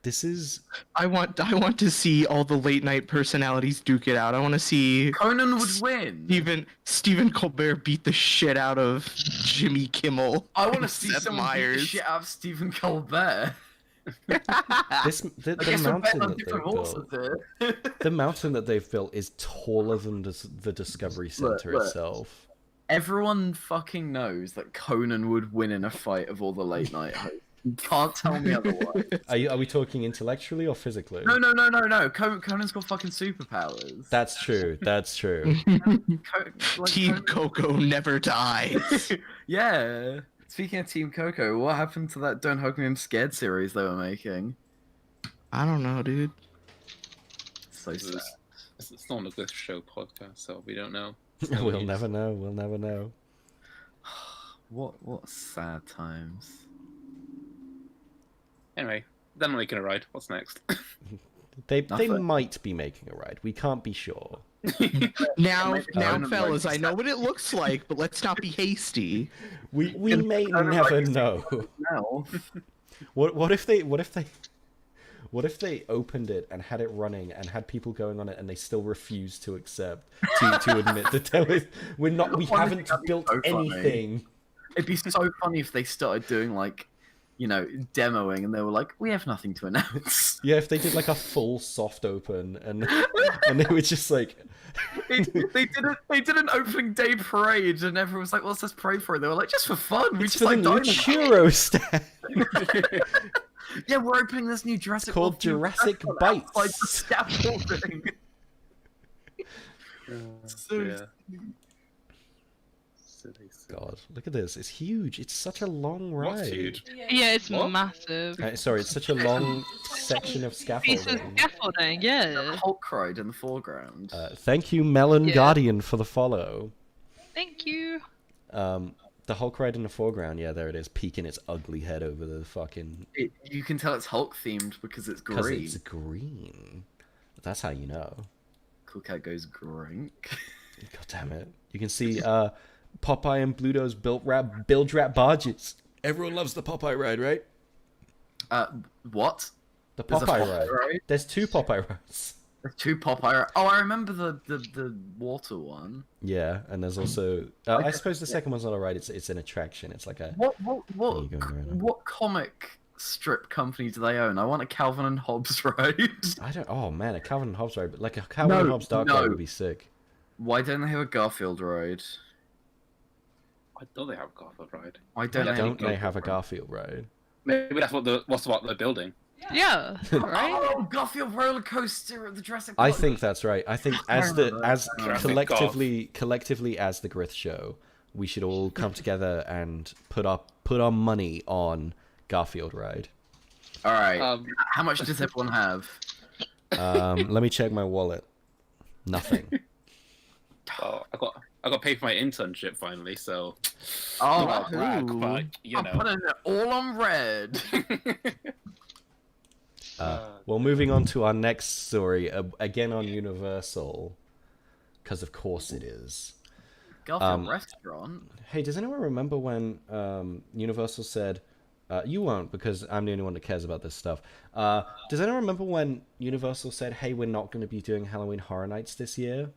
This is I want to see all the late night personalities duke it out. I want to see Conan would win. Stephen Colbert beat the shit out of Jimmy Kimmel. I want to and see Seth someone beat the Meyers. shit out of Stephen Colbert. the I guess we're betting mountain on that different they've horses built. here. The mountain that they've built is taller than the Discovery Center Look. itself. Everyone fucking knows that Conan would win in a fight of all the late night hosts. You can't tell me otherwise. Are we talking intellectually or physically? No. Conan's got fucking superpowers. That's true. That's true. Team Coco never dies. Yeah. Speaking of Team Coco, what happened to that Don't Hug Me I'm Scared series they were making? I don't know, dude. So sad. It's not a good show podcast, so we don't know. We'll never know. We'll never know. What sad times. Anyway, they're not making a ride. What's next? They Nothing. might be making a ride. We can't be sure. Now, Conan fellas, like I know what it looks like, but let's not be hasty. We may Conan never like- know. No. What if they opened it and had it running and had people going on it and they still refused to accept to admit that we haven't that'd be built so funny. anything. It'd be so funny if they started doing like, demoing and they were like, we have nothing to announce. Yeah, if they did like a full soft open and they were just like They did an opening day parade and everyone was like, well, let's just pray for it. They were like, just for fun. We it's just for like the new dinosaurs." churro stand. Yeah, we're opening this new Jurassic called World themed Jurassic restaurant Bites. outside the scaffolding. So- Yeah. God, look at this. It's huge. It's such a long ride. What's huge? Yeah, it's What? massive. Sorry, it's such a long section of Piece of scaffolding. scaffolding, yeah. Hulk ride in the foreground. Thank you, Melon Yeah. Guardian, for the follow. Thank you. The Hulk ride in the foreground, yeah, there it is, peeking its ugly head over the fucking... You can tell it's Hulk themed because it's Because green. it's green. That's how you know. Cool Cat goes grink. God damn it. You can see Popeye and Bluto's bilge wrap barges. Everyone loves the Popeye ride, right? What? The There's a Popeye Popeye ride. ride? There's 2 Popeye rides. There's 2 Popeye. Oh, I remember the water one. Yeah, and there's also... I suppose the second one's not a ride, it's an attraction. It's like a... What you going around. what comic strip company do they own? I want a Calvin and Hobbes ride. I don't... Oh, man, a Calvin and Hobbes ride. But like a Calvin and Hobbes Dark ride would be sick. Why don't they have a Garfield ride? Why don't they have a Garfield ride? Why don't Why they don't have they have a Garfield ride? Maybe that's what they're building. Yeah, right? Oh, Garfield roller coaster at the Jurassic I Park. think that's right. I think as Jurassic collectively as the Grith show, we should all come together and put our money on Garfield ride. All right. Um, How much does everyone have? Let me check my wallet. Nothing. Oh, I got paid for my internship finally, so Oh, not brag, ooh. but you I'm know. putting it all on red. Well, moving on to our next story, again on Universal, because of course it is. Garfield restaurant. Hey, does anyone remember when Universal said, you won't because I'm the only one that cares about this stuff. Does anyone remember when Universal said, hey, we're not going to be doing Halloween Horror Nights this year?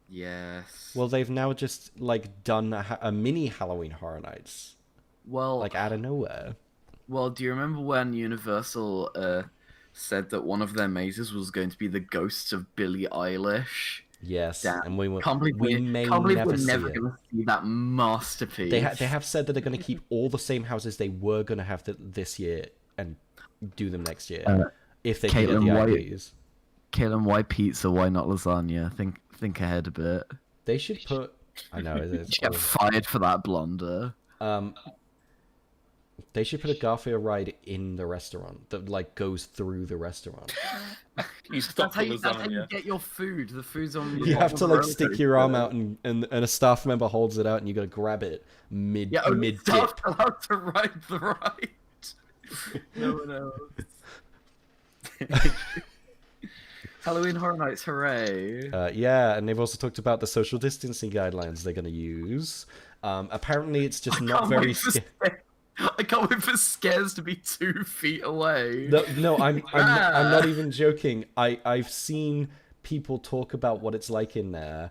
Yes. Well, they've now just, like, done a mini Halloween Horror Nights, Well, like, out of nowhere. well, do you remember when Universal said that one of their mazes was going to be the ghosts of Billie Eilish? Yes, Damn. and we Can't believe we may can't believe never we're see never it. going to see that masterpiece. They have said that they're going to keep all the same houses they were going to have this year and do them next year if they can get Caitlin the White- IPs. Caitlin, why pizza? Why not lasagna? Think ahead a bit. They should put. I know. It's Get fired for that blunder. They should put a Garfield ride in the restaurant that like goes through the restaurant. You stop That's the how you lasagna. get your food. The food's on. the You have bottom to of the like roller stick your arm coaster. out and a staff member holds it out and you gotta grab it mid dip. Staff allowed to ride the ride. No one else. Halloween Horror Nights, hooray! Yeah, and they've also talked about the social distancing guidelines they're gonna use. Apparently, it's just not Can't very. wait for I can't wait for scares to be 2 feet away. No, I'm not even joking. I've seen people talk about what it's like in there.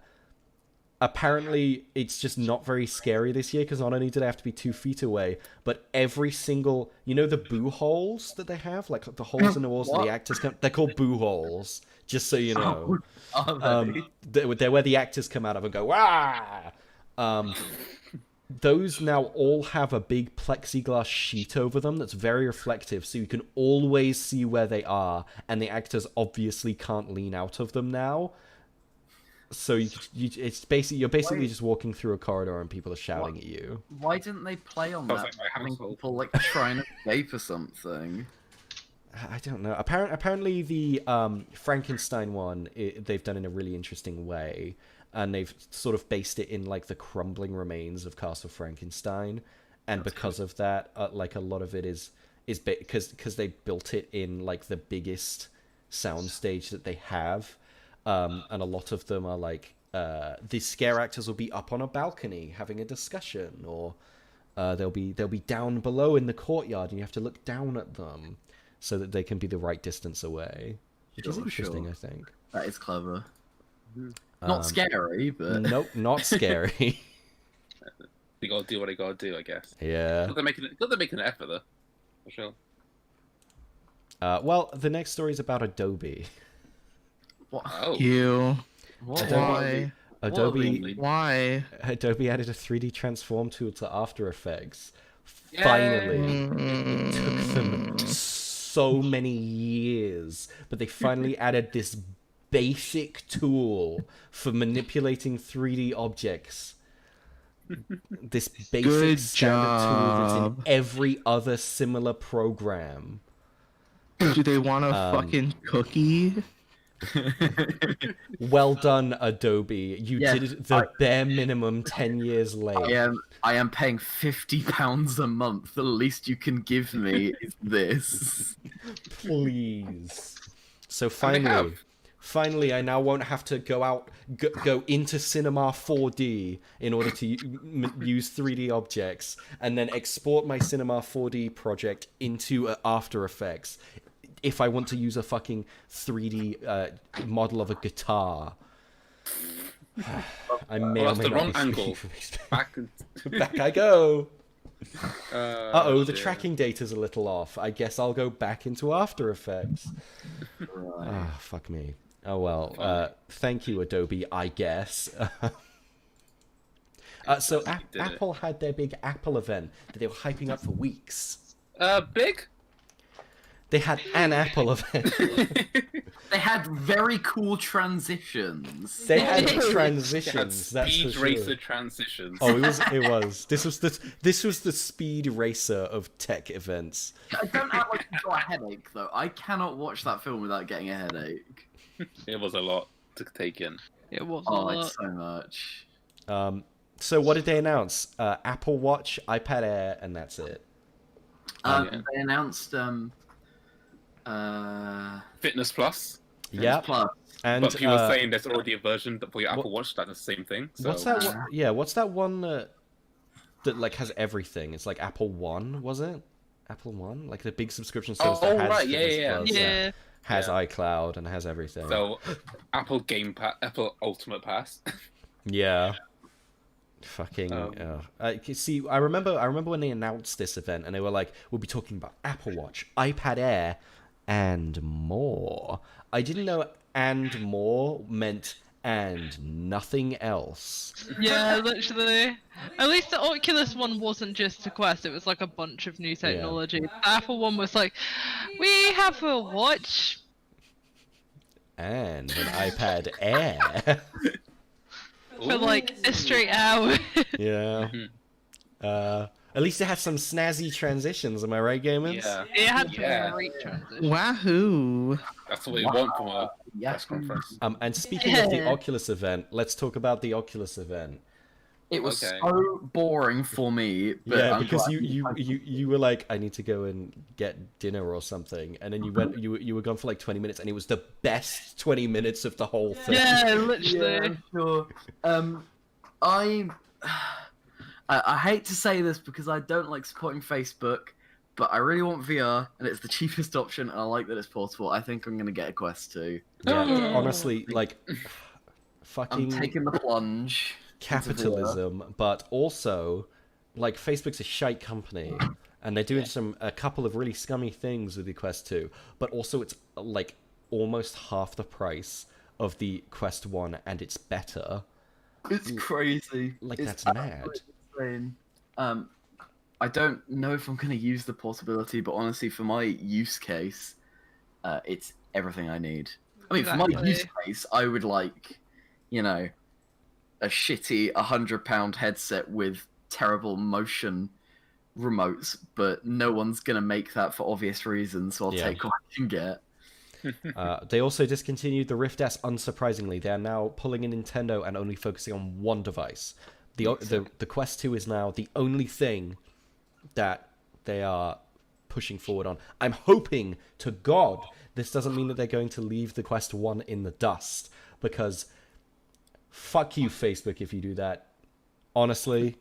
Apparently, it's just not very scary this year because not only do they have to be 2 feet away, but every single, the boo holes that they have, like the holes in the walls that the actors come, they're called boo holes. Just so you know, they're where the actors come out of and go ah. Those now all have a big plexiglass sheet over them that's very reflective, so you can always see where they are, and the actors obviously can't lean out of them now. So you're basically just walking through a corridor and people are shouting at you. Why didn't they play on Sounds that? like my Having household. people like trying to escape or something. I don't know. Apparently the Frankenstein one they've done in a really interesting way, and they've sort of based it in like the crumbling remains of Castle Frankenstein, and because of that, like a lot of it is because they built it in like the biggest soundstage that they have, and a lot of them are like the scare actors will be up on a balcony having a discussion, or they'll be down below in the courtyard, and you have to look down at them so that they can be the right distance away, which is interesting, Sure. I think. That is clever. Not scary, but Nope, not scary. They gotta do what they gotta do, I guess. Yeah. They're making an effort though, for sure. Well, the next story is about Adobe. what? Oh, You. What? Why? Adobe Why? Adobe added a 3D transform tool to After Effects. Yay! Finally. It took them so many years, but they finally added this basic tool for manipulating 3D objects. this basic Good standard tool that's in job. every other similar program. Do they want a fucking cookie? Well done, Adobe. You Yes, did it the bare minimum 10 years late. I am paying £50 a month. The least you can give me is this. Please. So And they have. finally, I now won't have to go into Cinema 4D in order to use 3D objects and then export my Cinema 4D project into After Effects if I want to use a fucking 3D model of a guitar. I may Well, or that's may the not wrong be angle. Back. Back I go. The dear. tracking data's a little off. I guess I'll go back into After Effects. Right. Ah, fuck me. Oh well. Thank you, Adobe. I guess. So did it. Apple had their big Apple event that they were hyping up for weeks. Big. They had an Apple event. They had very cool transitions. They had They had transitions. That's for speed sure. racer transitions. Oh, it was. This was the speed racer of tech events. I don't act like you got a headache though. I cannot watch that film without getting a headache. It was a lot to take in. It was Oh, a lot. it's so much. So what did they announce? Apple Watch, iPad Air, and that's it. Yeah. They announced Fitness Plus. Yeah. Plus. And But people were saying there's already a version for your Apple what- Watch that does the same thing. So. what's that? Yeah, what's that one that like has everything? It's like Apple One, was it? Apple One, like the big subscription service that has right, yeah, Fitness yeah, Plus, Yeah. has Yeah. iCloud and has everything. So, Apple Game Pass, Apple Ultimate Pass. Yeah. Fucking. See, I remember when they announced this event, and they were like, "We'll be talking about Apple Watch, iPad Air, and more." I didn't know "and more" meant "and nothing else." Yeah, literally. At least the Oculus one wasn't just a Quest, it was like a bunch of new technology. The Apple one was like, we have a watch. And an iPad Air. For like a straight hour. Yeah. At least it had some snazzy transitions. Am I right, gamers? Yeah, It had some Yeah. great transitions. Wahoo! that's what we want from a Yeah. press conference. And speaking of the Yeah. Oculus event, let's talk about the Oculus event. It was Okay. so boring for me. But Yeah, I'm because glad you were like, I need to go and get dinner or something, and then you were gone for like 20 minutes, and it was the best 20 minutes of the whole thing. Yeah, Yeah, literally. I'm sure. I hate to say this because I don't like supporting Facebook, but I really want VR, and it's the cheapest option, and I like that it's portable. I think I'm gonna get a Quest 2. Yeah, Oh. honestly, like, I'm fucking taking the plunge. capitalism, but also, like, Facebook's a shite company, and they're doing a couple of really scummy things with the Quest 2, but also it's like almost half the price of the Quest 1, and it's better. It's crazy. Like, It's that's mad. absolutely insane. I don't know if I'm going to use the portability, but honestly, for my use case, it's everything I need. I mean, for my Exactly. use case, I would like, you know, a shitty £100 headset with terrible motion remotes, but no one's going to make that for obvious reasons, so I'll Yeah. take what I can get. They also discontinued the Rift S, unsurprisingly. They're now pulling in Nintendo and only focusing on one device. The Quest 2 is now the only thing that they are pushing forward on. I'm hoping to God this doesn't mean that they're going to leave the Quest 1 in the dust, because fuck you, Facebook, if you do that. Honestly,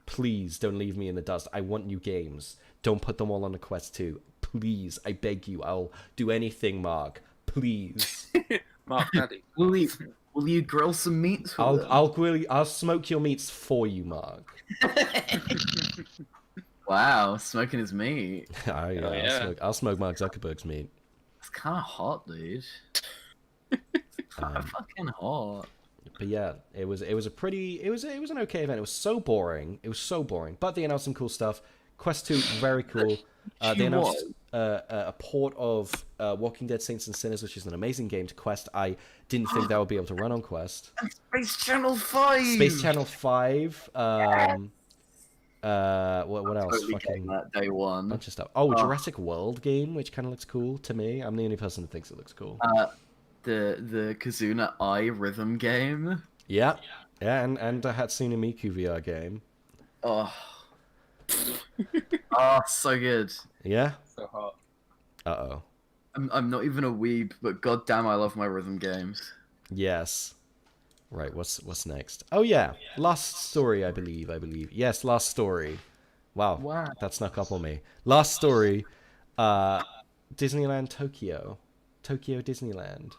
please don't leave me in the dust. I want new games. Don't put them all on the Quest 2. Please, I beg you. I'll do anything, Mark. Please. Mark Daddy. Will you grill some meats with them? I'll smoke your meats for you, Mark. Wow, smoking his meat. Oh, yeah, Hell yeah. I'll smoke Mark Zuckerberg's meat. It's kind of hot, dude. It's kind of fucking hot. But yeah, it was an okay event. It was so boring. But they announced some cool stuff. Quest 2, very cool. They She announced a port of Walking Dead Saints and Sinners, which is an amazing game to Quest. I didn't think that would be able to run on Quest. Space Channel 5. Space Channel 5. What else? Totally getting that day one. Bunch of stuff. Oh, Jurassic World game, which kind of looks cool to me. I'm the only person that thinks it looks cool. The Kazuna Eye rhythm game. Yeah, and a Hatsune Miku VR game. Oh, so good. Yeah. So hot. Uh-oh. I'm not even a weeb, but goddamn, I love my rhythm games. Yes. Right, what's next? Oh yeah, Last Story, I believe. Yes, Last Story. Wow. That snuck up on me. Last Story, Disneyland Tokyo Disneyland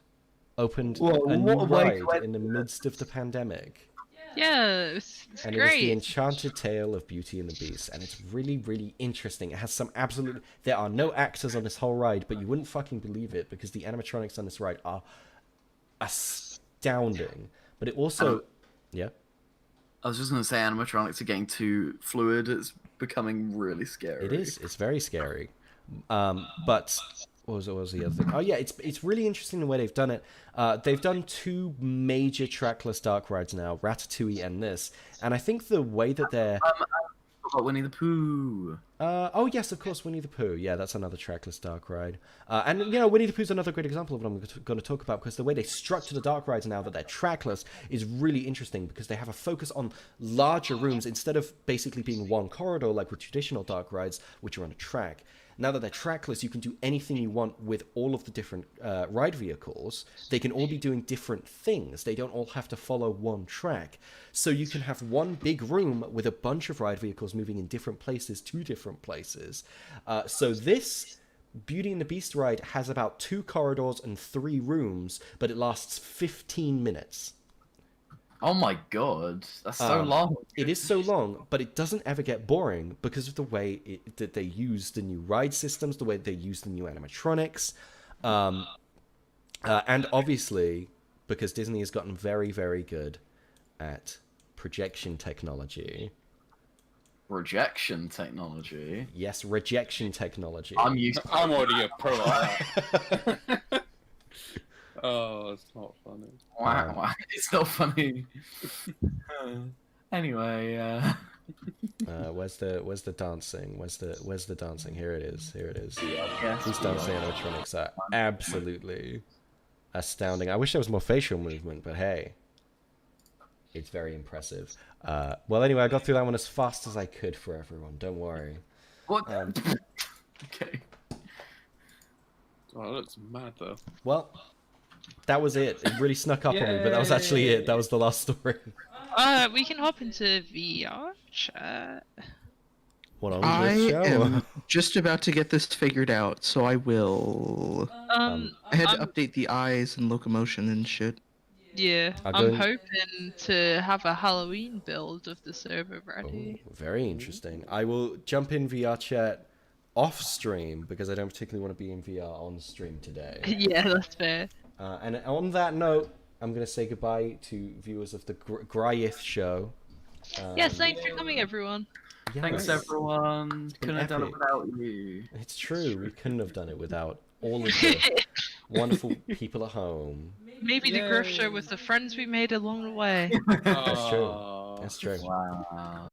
opened a new ride in the midst of the pandemic. Yeah, it's And great. it is the Enchanted Tale of Beauty and the Beast, and it's really, really interesting. It has some absolute... There are no actors on this whole ride, but you wouldn't fucking believe it, because the animatronics on this ride are astounding. But it also... Yeah? I was just going to say animatronics are getting too fluid. It's becoming really scary. It is. It's very scary. But... What was the other thing? Oh yeah, it's really interesting the way they've done it. They've done 2 major trackless dark rides now, Ratatouille and this. And I think the way that they're... about Winnie the Pooh. Oh yes, of course, Winnie the Pooh. Yeah, that's another trackless dark ride. And you know, Winnie the Pooh's another great example of what I'm going to talk about, because the way they structure the dark rides now that they're trackless is really interesting, because they have a focus on larger rooms instead of basically being one corridor like with traditional dark rides, which are on a track. Now that they're trackless, you can do anything you want with all of the different ride vehicles. They can all be doing different things. They don't all have to follow one track. So you can have one big room with a bunch of ride vehicles moving in different places to different places. So this Beauty and the Beast ride has about 2 corridors and 3 rooms, but it lasts 15 minutes. Oh my god, that's so long. It is so long, but it doesn't ever get boring because of the way that they use the new ride systems, the way they use the new animatronics, and obviously because Disney has gotten very, very good at projection technology. Rejection technology? Yes, rejection technology. I'm already a pro at that. Oh, it's not funny. Wow, it's not funny. Anyway, where's the dancing? Where's the dancing? Here it is. yeah, These dancing animatronics are absolutely astounding. I wish there was more facial movement, but hey, it's very impressive. Well, anyway, I got through that one as fast as I could for everyone. Don't worry. What? Okay. Oh, that looks mad though. Well, that was it. It really snuck up on me, but that was actually it. That was the last story. We can hop into VR chat. What on I this show? am just about to get this figured out, so I will. I had to update the eyes and locomotion and shit. Yeah, I'm I'm going- hoping to have a Halloween build of the server ready. Oh, very interesting. I will jump in VR chat off stream because I don't particularly want to be in VR on stream today. Yeah, that's fair. And on that note, I'm going to say goodbye to viewers of the GRYITH show. Yes, thanks for coming, everyone. Yeah, Thanks, everyone. Couldn't have done it epic. without you. It's true. We couldn't have done it without all of the wonderful people at home. Maybe the Griff show with the friends we made along the way. That's true. That's true. Wow.